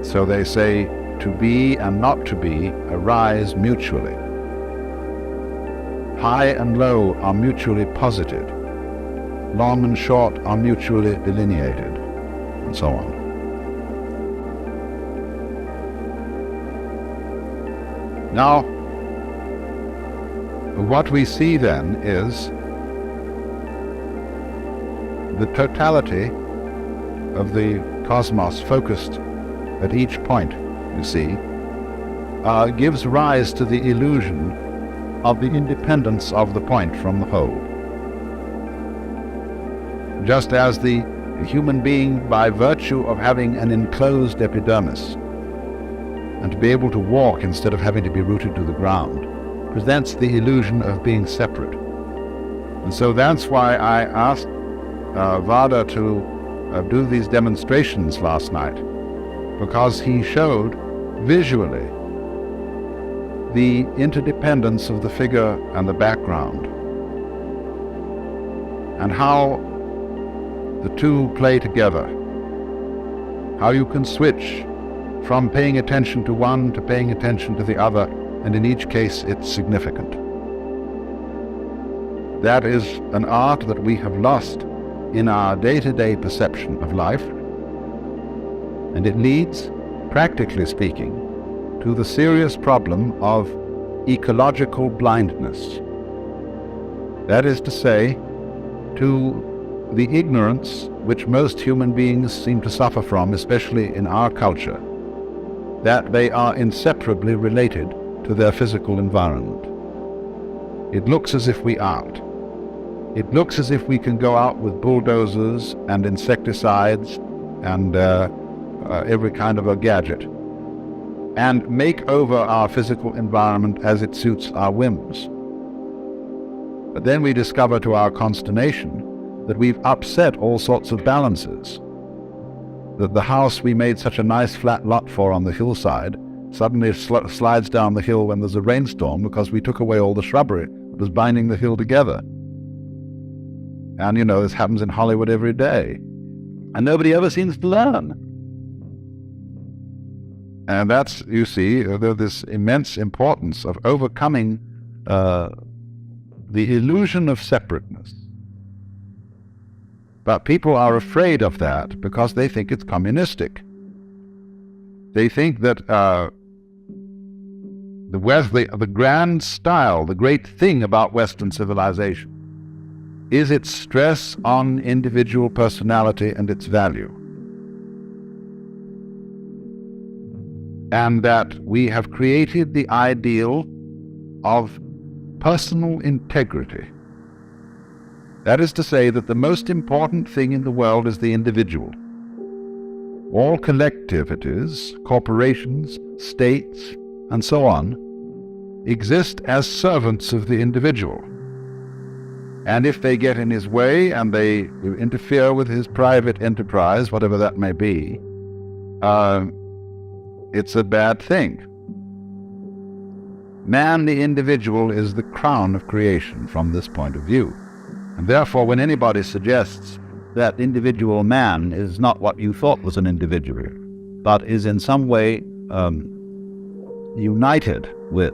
So they say to be and not to be arise mutually. High and low are mutually posited. Long and short are mutually delineated, and so on. Now, what we see then is the totality of the cosmos focused at each point, you see, gives rise to the illusion of the independence of the point from the whole. Just as the human being, by virtue of having an enclosed epidermis, and to be able to walk instead of having to be rooted to the ground, presents the illusion of being separate. And so that's why I asked Vada to do these demonstrations last night, because he showed visually the interdependence of the figure and the background, and how the two play together, how you can switch from paying attention to one to paying attention to the other, and in each case it's significant. That is an art that we have lost in our day-to-day perception of life, and it leads, practically speaking, to the serious problem of ecological blindness. That is to say, to the ignorance which most human beings seem to suffer from, especially in our culture, that they are inseparably related to their physical environment. It looks as if we aren't. It looks as if we can go out with bulldozers and insecticides and every kind of a gadget and make over our physical environment as it suits our whims. But then we discover to our consternation that we've upset all sorts of balances, that the house we made such a nice flat lot for on the hillside suddenly slides down the hill when there's a rainstorm because we took away all the shrubbery that was binding the hill together. And you know, this happens in Hollywood every day, and nobody ever seems to learn. And that's, you see, there's this immense importance of overcoming the illusion of separateness. But people are afraid of that because they think it's communistic. They think that the grand style, the great thing about Western civilization, is its stress on individual personality and its value. And that we have created the ideal of personal integrity. That is to say that the most important thing in the world is the individual. All collectivities, corporations, states, and so on, exist as servants of the individual. And if they get in his way and they interfere with his private enterprise, whatever that may be, it's a bad thing. Man, the individual, is the crown of creation from this point of view. And therefore, when anybody suggests that individual man is not what you thought was an individual, but is in some way united with,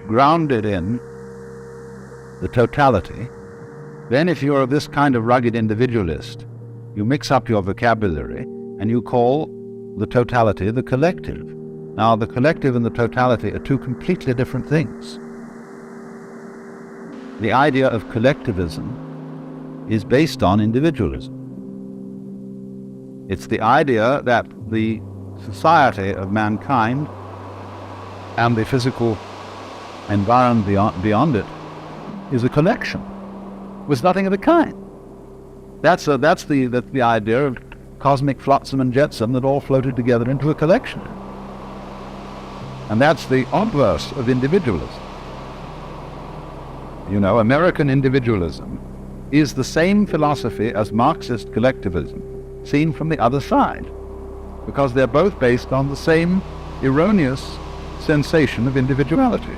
grounded in the totality, then if you're this kind of rugged individualist, you mix up your vocabulary and you call the totality, the collective. Now, the collective and the totality are two completely different things. The idea of collectivism is based on individualism. It's the idea that the society of mankind and the physical environment beyond it is a collection with nothing of the kind. That's the idea of cosmic flotsam and jetsam that all floated together into a collection. And that's the obverse of individualism. You know, American individualism is the same philosophy as Marxist collectivism, seen from the other side, because they're both based on the same erroneous sensation of individuality.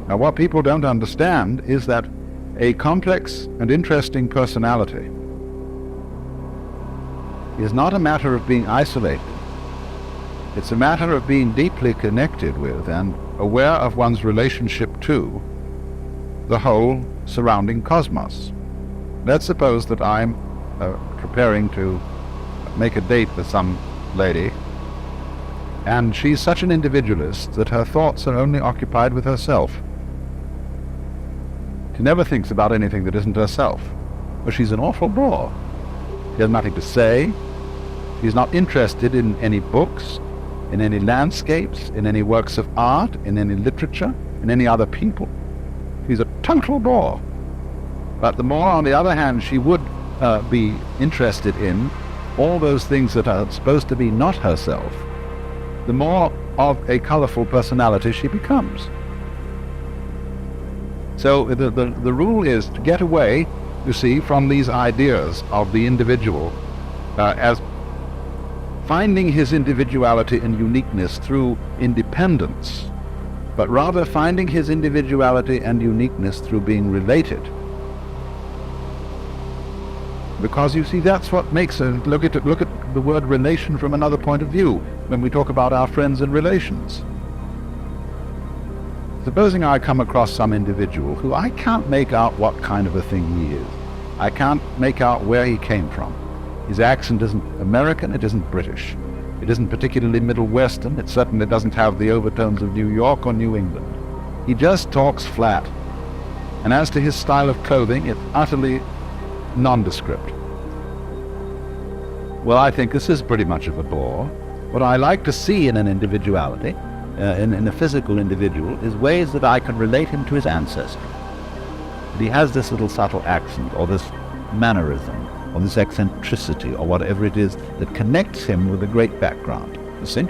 Now, what people don't understand is that a complex and interesting personality is not a matter of being isolated. It's a matter of being deeply connected with and aware of one's relationship to the whole surrounding cosmos. Let's suppose that I'm preparing to make a date with some lady, and she's such an individualist that her thoughts are only occupied with herself. She never thinks about anything that isn't herself. But she's an awful bore. She has nothing to say. She's not interested in any books, in any landscapes, in any works of art, in any literature, in any other people. She's a total bore. But the more, on the other hand, she would be interested in all those things that are supposed to be not herself, the more of a colorful personality she becomes. So the rule is to get away, you see, from these ideas of the individual as finding his individuality and uniqueness through independence, but rather finding his individuality and uniqueness through being related. Because you see, that's what makes a look at the word relation from another point of view when we talk about our friends and relations. Supposing I come across some individual who I can't make out what kind of a thing he is. I can't make out where he came from. His accent isn't American, it isn't British. It isn't particularly Middle Western, it certainly doesn't have the overtones of New York or New England. He just talks flat. And as to his style of clothing, it's utterly nondescript. Well, I think this is pretty much of a bore. What I like to see in an individuality, in a physical individual, is ways that I can relate him to his ancestry. He has this little subtle accent, or this mannerism, or this eccentricity, or whatever it is that connects him with a great background, you see?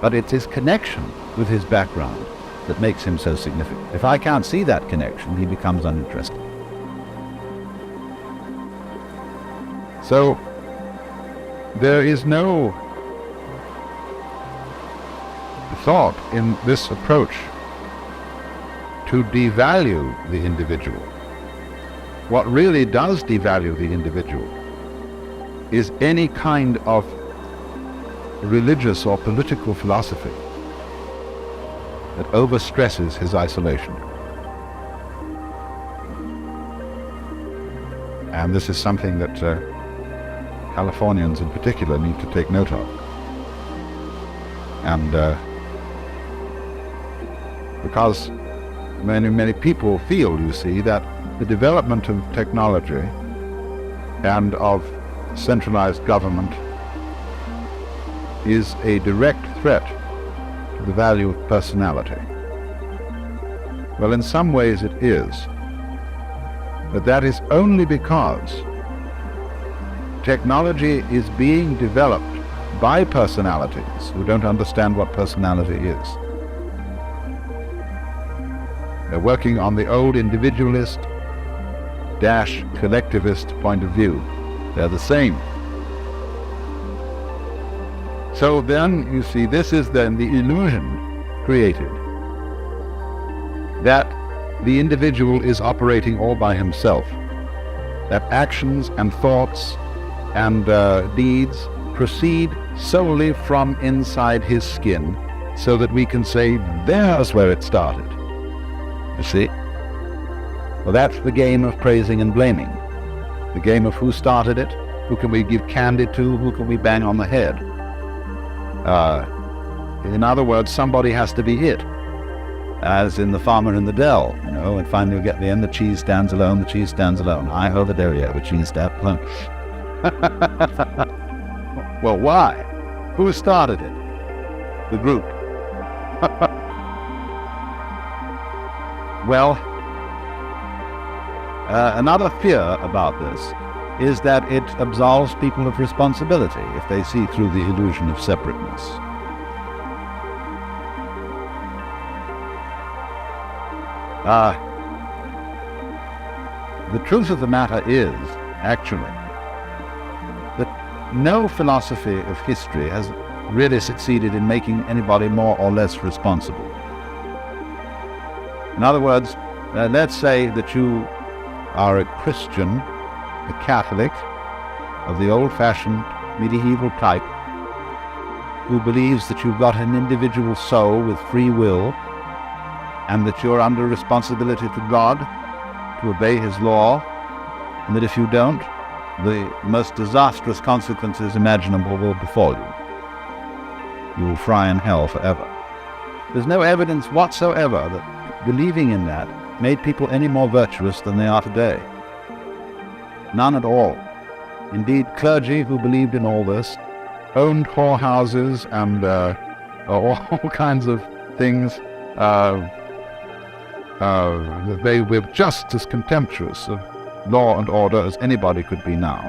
But it's his connection with his background that makes him so significant. If I can't see that connection, he becomes uninteresting. So, there is no thought in this approach to devalue the individual. What really does devalue the individual is any kind of religious or political philosophy that overstresses his isolation. And this is something that Californians in particular need to take note of. And because many people feel, you see, that the development of technology and of centralized government is a direct threat to the value of personality. Well, in some ways it is, but that is only because technology is being developed by personalities who don't understand what personality is. They're working on the old individualist collectivist point of view. They're the same. So then, you see, this is then the illusion created that the individual is operating all by himself, that actions and thoughts and deeds proceed solely from inside his skin, so that we can say, there's where it started. You see? Well, that's the game of praising and blaming. The game of who started it, who can we give candy to, who can we bang on the head. In other words, somebody has to be hit, as in The Farmer in the Dell, and finally we get to the end, the cheese stands alone, the cheese stands alone. Hi-ho the dairy, the cheese stands alone. Well, why? Who started it? The group. Well, another fear about this is that it absolves people of responsibility if they see through the illusion of separateness. The truth of the matter is, actually, that no philosophy of history has really succeeded in making anybody more or less responsible. In other words, let's say that you are a Christian, a Catholic of the old-fashioned medieval type, who believes that you've got an individual soul with free will and that you're under responsibility to God to obey His law, and that if you don't, the most disastrous consequences imaginable will befall you. You will fry in hell forever. There's no evidence whatsoever that believing in that made people any more virtuous than they are today. None at all. Indeed, clergy who believed in all this owned whorehouses and all kinds of things. They were just as contemptuous of law and order as anybody could be now.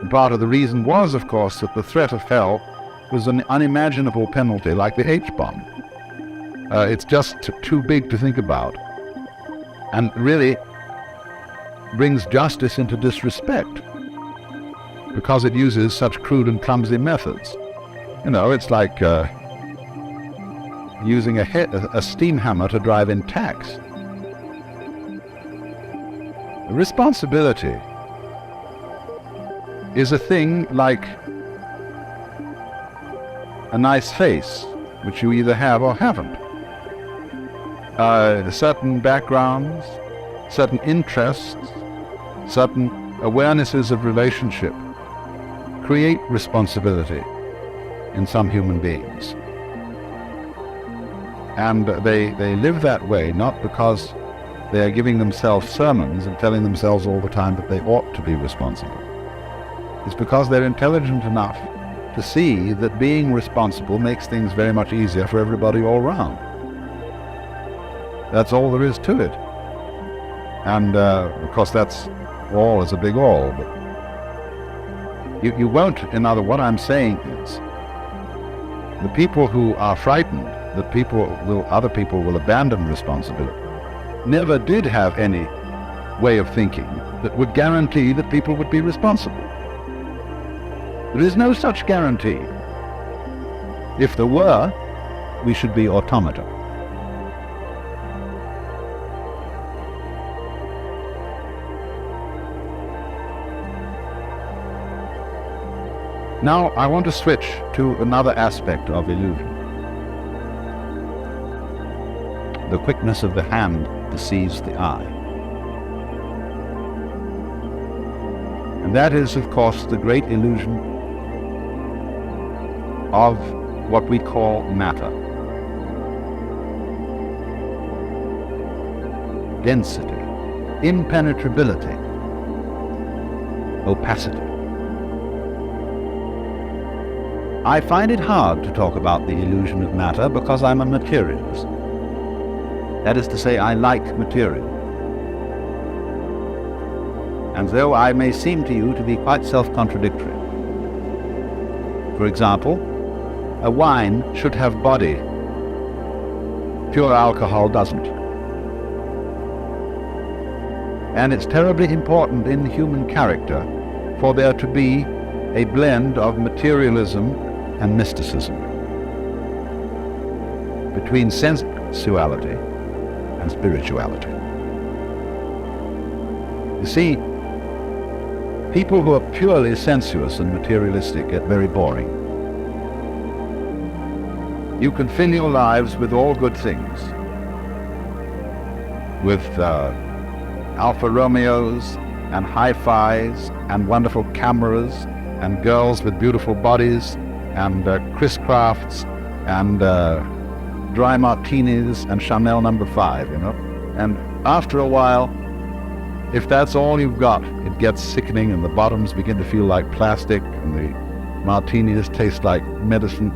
And part of the reason was, of course, that the threat of hell was an unimaginable penalty like the H-bomb. It's just too big to think about, and really brings justice into disrespect because it uses such crude and clumsy methods. It's like using a steam hammer to drive in tacks. Responsibility is a thing like a nice face, which you either have or haven't. Certain backgrounds, certain interests, certain awarenesses of relationship create responsibility in some human beings. And they live that way not because they are giving themselves sermons and telling themselves all the time that they ought to be responsible. It's because they're intelligent enough to see that being responsible makes things very much easier for everybody all around. That's all there is to it. And of course that's all is a big all. But you won't, what I'm saying is, the people who are frightened that other people will abandon responsibility never did have any way of thinking that would guarantee that people would be responsible. There is no such guarantee. If there were, we should be automata. Now I want to switch to another aspect of illusion. The quickness of the hand deceives the eye. And that is, of course, the great illusion of what we call matter. Density, impenetrability, opacity. I find it hard to talk about the illusion of matter because I'm a materialist. That is to say, I like material. And though I may seem to you to be quite self-contradictory. For example, a wine should have body. Pure alcohol doesn't. And it's terribly important in human character for there to be a blend of materialism and mysticism, between sensuality and spirituality. You see, people who are purely sensuous and materialistic get very boring. You can fill your lives with all good things, with Alfa Romeos and hi-fis and wonderful cameras and girls with beautiful bodies and Chris Crafts and dry martinis and Chanel No. 5, And after a while, if that's all you've got, it gets sickening and the bottoms begin to feel like plastic and the martinis taste like medicine.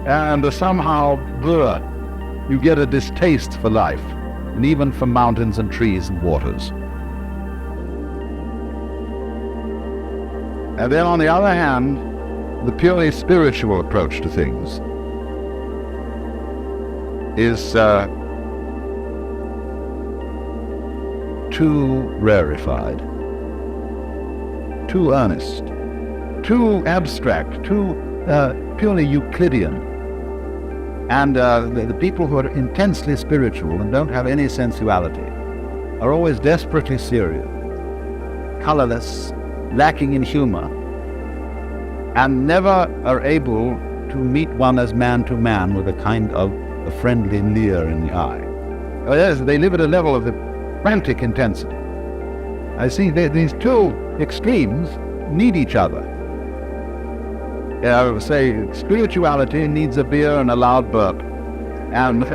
And somehow, you get a distaste for life, and even for mountains and trees and waters. And then on the other hand, the purely spiritual approach to things is too rarefied, too earnest, too abstract, too purely Euclidean. And the people who are intensely spiritual and don't have any sensuality are always desperately serious, colorless, lacking in humor, and never are able to meet one as man to man with a kind of a friendly leer in the eye. Oh, yes, they live at a level of frantic intensity. I see these two extremes need each other. Say spirituality needs a beer and a loud burp, and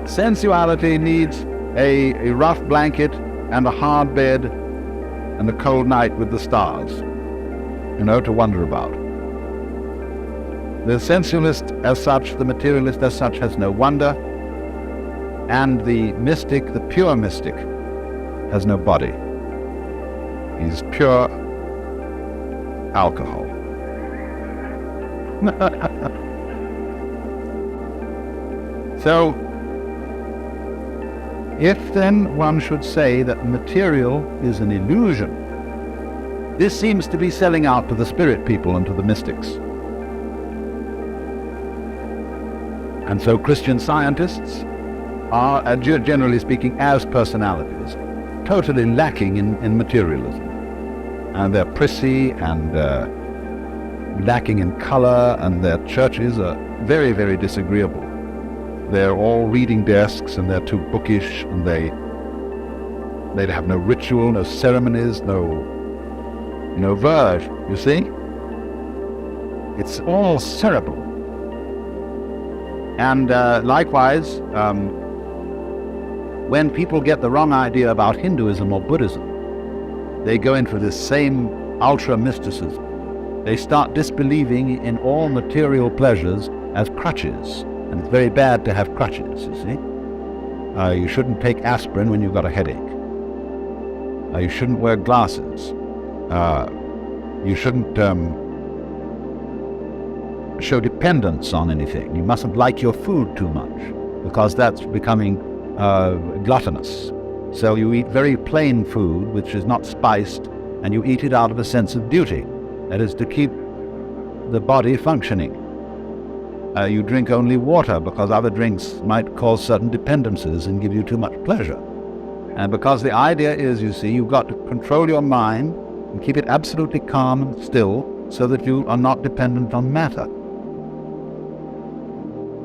sensuality needs a rough blanket and a hard bed and a cold night with the stars, to wonder about. The sensualist as such, the materialist as such, has no wonder, and the mystic, the pure mystic, has no body. He's pure alcohol. So, if then one should say that material is an illusion, this seems to be selling out to the spirit people and to the mystics. And so Christian scientists are, generally speaking, as personalities, totally lacking in materialism. And they're prissy and lacking in color, and their churches are very, very disagreeable. They're all reading desks, and they're too bookish, and they have no ritual, no ceremonies, no verve, you see? It's all cerebral. And likewise, when people get the wrong idea about Hinduism or Buddhism, they go in for this same ultra-mysticism. They start disbelieving in all material pleasures as crutches. And it's very bad to have crutches, you see. You shouldn't take aspirin when you've got a headache. You shouldn't wear glasses. You shouldn't show dependence on anything. You mustn't like your food too much, because that's becoming gluttonous. So you eat very plain food, which is not spiced, and you eat it out of a sense of duty. That is, to keep the body functioning. You drink only water because other drinks might cause certain dependencies and give you too much pleasure. And because the idea is, you see, you've got to control your mind and keep it absolutely calm and still so that you are not dependent on matter.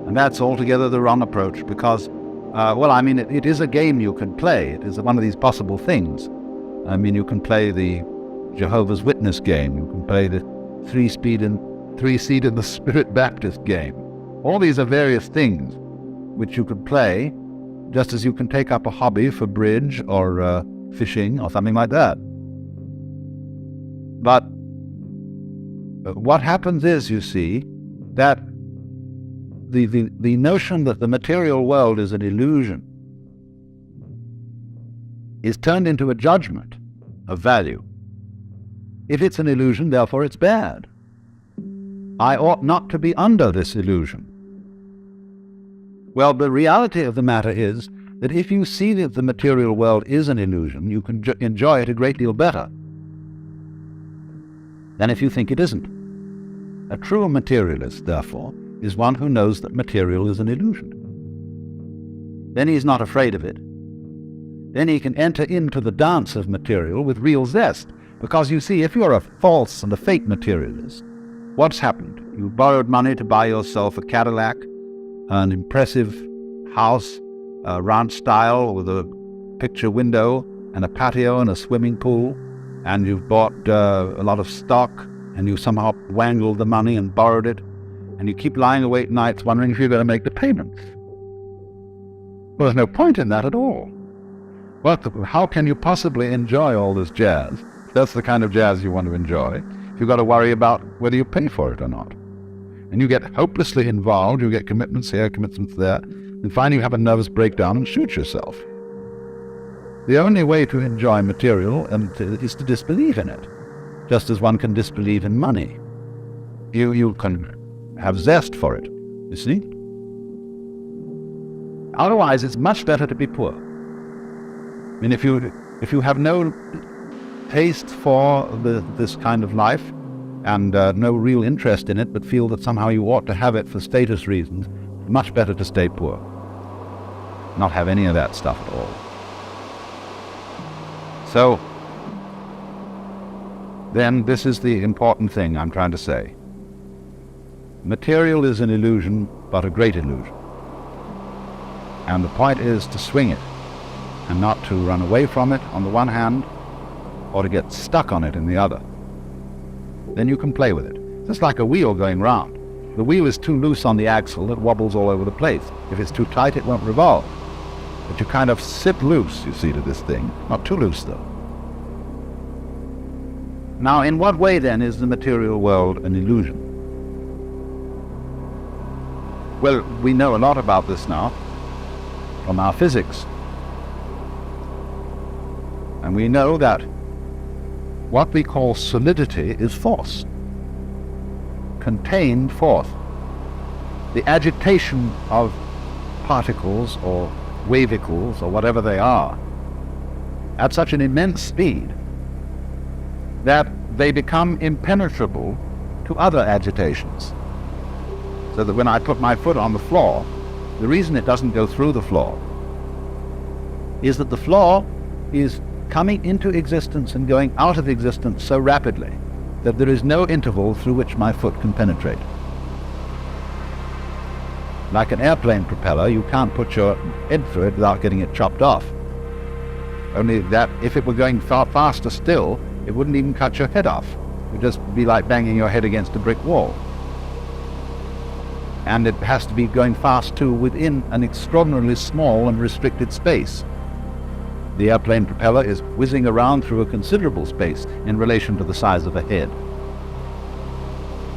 And that's altogether the wrong approach because, it is a game you can play. It is one of these possible things. You can play the Jehovah's Witness game. You can play the three-seed in the Spirit Baptist game. All these are various things which you could play, just as you can take up a hobby for bridge or fishing or something like that. But what happens is, you see, that the notion that the material world is an illusion is turned into a judgment of value. If it's an illusion, therefore it's bad. I ought not to be under this illusion. Well, the reality of the matter is that if you see that the material world is an illusion, you can enjoy it a great deal better than if you think it isn't. A true materialist, therefore, is one who knows that material is an illusion. Then he's not afraid of it. Then he can enter into the dance of material with real zest. Because you see, if you're a false and a fake materialist, what's happened? You borrowed money to buy yourself a Cadillac, an impressive house, ranch style with a picture window and a patio and a swimming pool, and you've bought a lot of stock, and you somehow wangled the money and borrowed it, and you keep lying awake nights wondering if you're going to make the payments. Well, there's no point in that at all. How can you possibly enjoy all this jazz? That's the kind of jazz you want to enjoy. If you've got to worry about whether you pay for it or not. And you get hopelessly involved, you get commitments here, commitments there, and finally you have a nervous breakdown and shoot yourself. The only way to enjoy material is to disbelieve in it, just as one can disbelieve in money. You can have zest for it, you see? Otherwise, it's much better to be poor. I mean, if you have no taste for this kind of life and no real interest in it, but feel that somehow you ought to have it for status reasons, much better to stay poor. Not have any of that stuff at all. So, then this is the important thing I'm trying to say. Material is an illusion, but a great illusion. And the point is to swing it, and not to run away from it on the one hand, or to get stuck on it in the other. Then you can play with it. Just like a wheel going round. The wheel is too loose on the axle, it wobbles all over the place. If it's too tight, it won't revolve. But you kind of sit loose, you see, to this thing. Not too loose, though. Now, in what way, then, is the material world an illusion? Well, we know a lot about this now from our physics. And we know that what we call solidity is force, contained force. The agitation of particles or wavicles or whatever they are at such an immense speed that they become impenetrable to other agitations. So that when I put my foot on the floor, the reason it doesn't go through the floor is that the floor is coming into existence and going out of existence so rapidly that there is no interval through which my foot can penetrate. Like an airplane propeller, you can't put your head through it without getting it chopped off. Only that if it were going far faster still, it wouldn't even cut your head off. It would just be like banging your head against a brick wall. And it has to be going fast too within an extraordinarily small and restricted space. The airplane propeller is whizzing around through a considerable space in relation to the size of a head.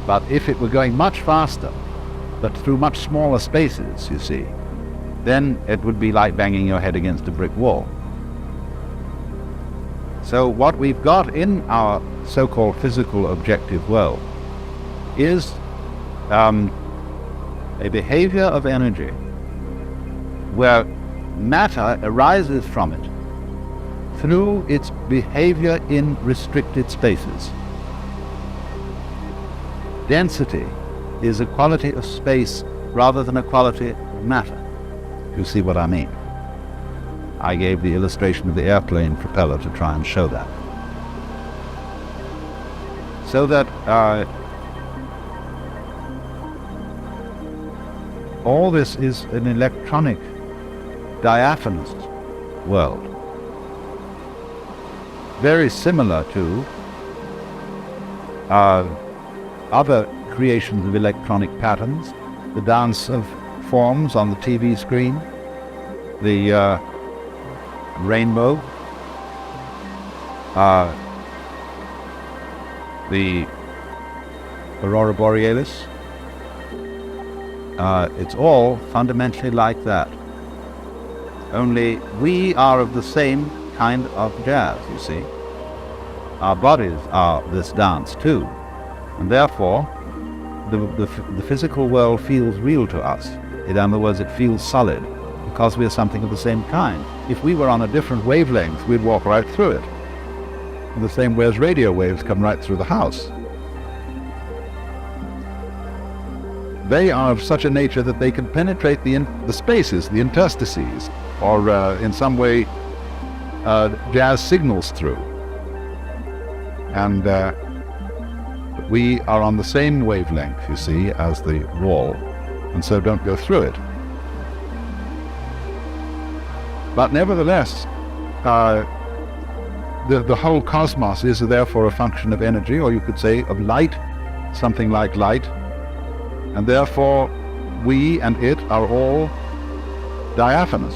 But if it were going much faster, but through much smaller spaces, you see, then it would be like banging your head against a brick wall. So what we've got in our so-called physical objective world is a behavior of energy where matter arises from it through its behavior in restricted spaces. Density is a quality of space rather than a quality of matter. You see what I mean? I gave the illustration of the airplane propeller to try and show that. So that all this is an electronic, diaphanous world. Very similar to other creations of electronic patterns, the dance of forms on the TV screen, the rainbow, the aurora borealis. It's all fundamentally like that. Only we are of the same kind of jazz, you see. Our bodies are this dance too, and therefore the physical world feels real to us. In other words, it feels solid because we are something of the same kind. If we were on a different wavelength, we'd walk right through it, in the same way as radio waves come right through the house. They are of such a nature that they can penetrate the spaces, the interstices, or in some way jazz signals through. And we are on the same wavelength, you see, as the wall, and so don't go through it. But nevertheless, the whole cosmos is therefore a function of energy, or you could say of light, something like light, and therefore we and it are all diaphanous.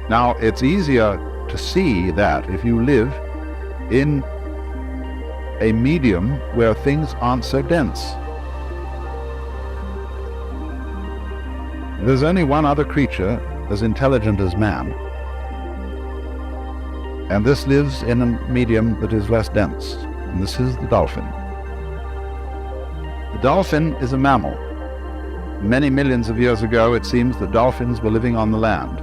Now, it's easier to see that if you live in a medium where things aren't so dense. There's only one other creature as intelligent as man, and this lives in a medium that is less dense, and this is the dolphin. The dolphin is a mammal. Many millions of years ago, it seems that dolphins were living on the land.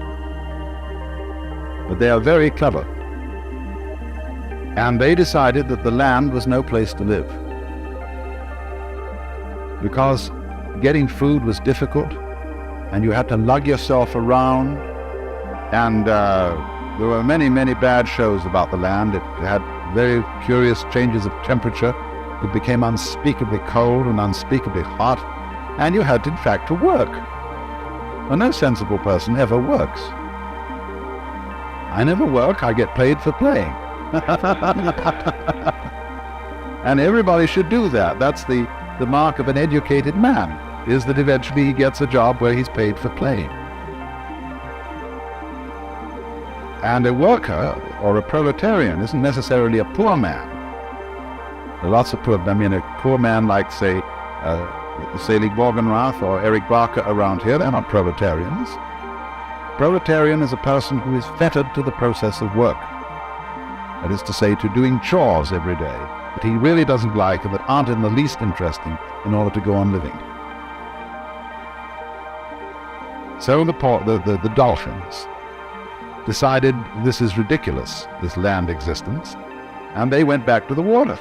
But they are very clever. And they decided that the land was no place to live, because getting food was difficult, and you had to lug yourself around, and there were many, many bad shows about the land. It had very curious changes of temperature. It became unspeakably cold and unspeakably hot, and you had, in fact, to work. Well, no sensible person ever works. I never work, I get paid for playing. And everybody should do that. That's the mark of an educated man, is that eventually he gets a job where he's paid for playing. And a worker, or a proletarian, isn't necessarily a poor man. There are lots of poor, a poor man like, say Selig Morgenrath or Eric Barker around here, they're not proletarians. Proletarian is a person who is fettered to the process of work. That is to say, to doing chores every day that he really doesn't like and that aren't in the least interesting in order to go on living. So the dolphins decided this is ridiculous, this land existence, and they went back to the water.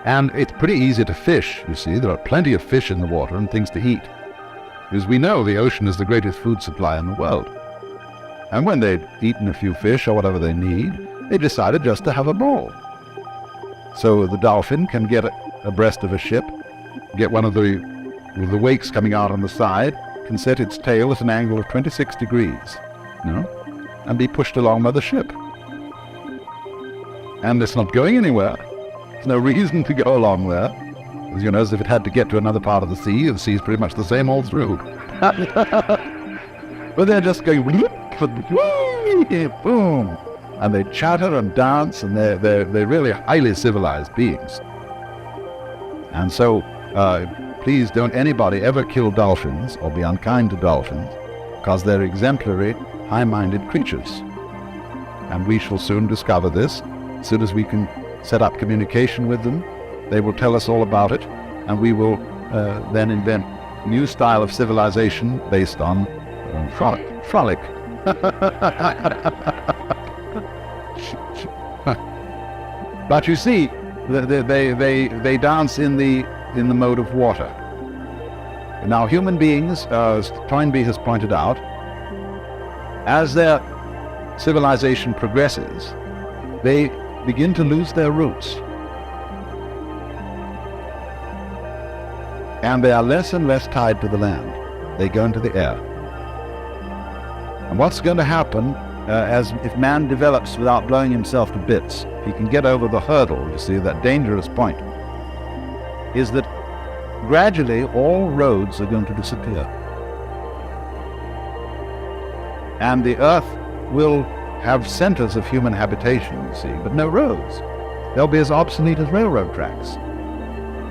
And it's pretty easy to fish, you see. There are plenty of fish in the water and things to eat. Because we know the ocean is the greatest food supply in the world. And when they'd eaten a few fish or whatever they need, they decided just to have a ball. So the dolphin can get abreast of a ship, get one of the wakes coming out on the side, can set its tail at an angle of 26 degrees, and be pushed along by the ship. And it's not going anywhere. There's no reason to go along there. As if it had to get to another part of the sea is pretty much the same all through. But they're just going, boom, and they chatter and dance, and they're really highly civilized beings. And so, please don't anybody ever kill dolphins or be unkind to dolphins, because they're exemplary, high-minded creatures. And we shall soon discover this. As soon as we can set up communication with them, they will tell us all about it, and we will then invent a new style of civilization based on frolic. But you see, they dance in the mode of water. Now, human beings, as Toynbee has pointed out, as their civilization progresses, they begin to lose their roots. And they are less and less tied to the land. They go into the air. And what's going to happen, if man develops without blowing himself to bits, if he can get over the hurdle, you see, that dangerous point, is that gradually all roads are going to disappear. And the earth will have centers of human habitation, you see, but no roads. They'll be as obsolete as railroad tracks,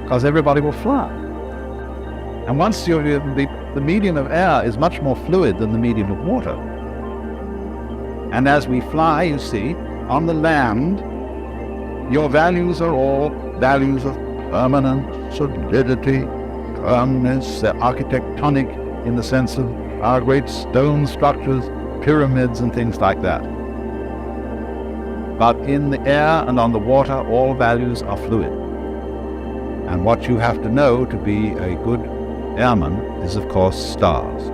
because everybody will fly. And once the medium of air is much more fluid than the medium of water. And as we fly, you see, on the land, your values are all values of permanence, solidity, firmness. They're architectonic in the sense of our great stone structures, pyramids and things like that. But in the air and on the water, all values are fluid. And what you have to know to be a good airman is, of course, stars.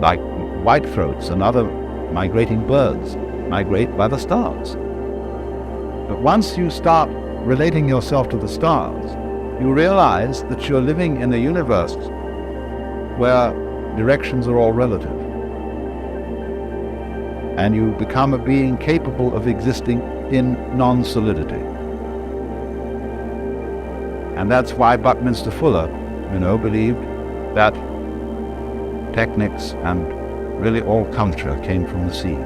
Like whitethroats and other migrating birds migrate by the stars. But once you start relating yourself to the stars, you realize that you're living in a universe where directions are all relative. And you become a being capable of existing in non-solidity. And that's why Buckminster Fuller, believed that techniques and really all culture came from the sea.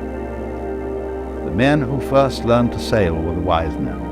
The men who first learned to sail were the wise men.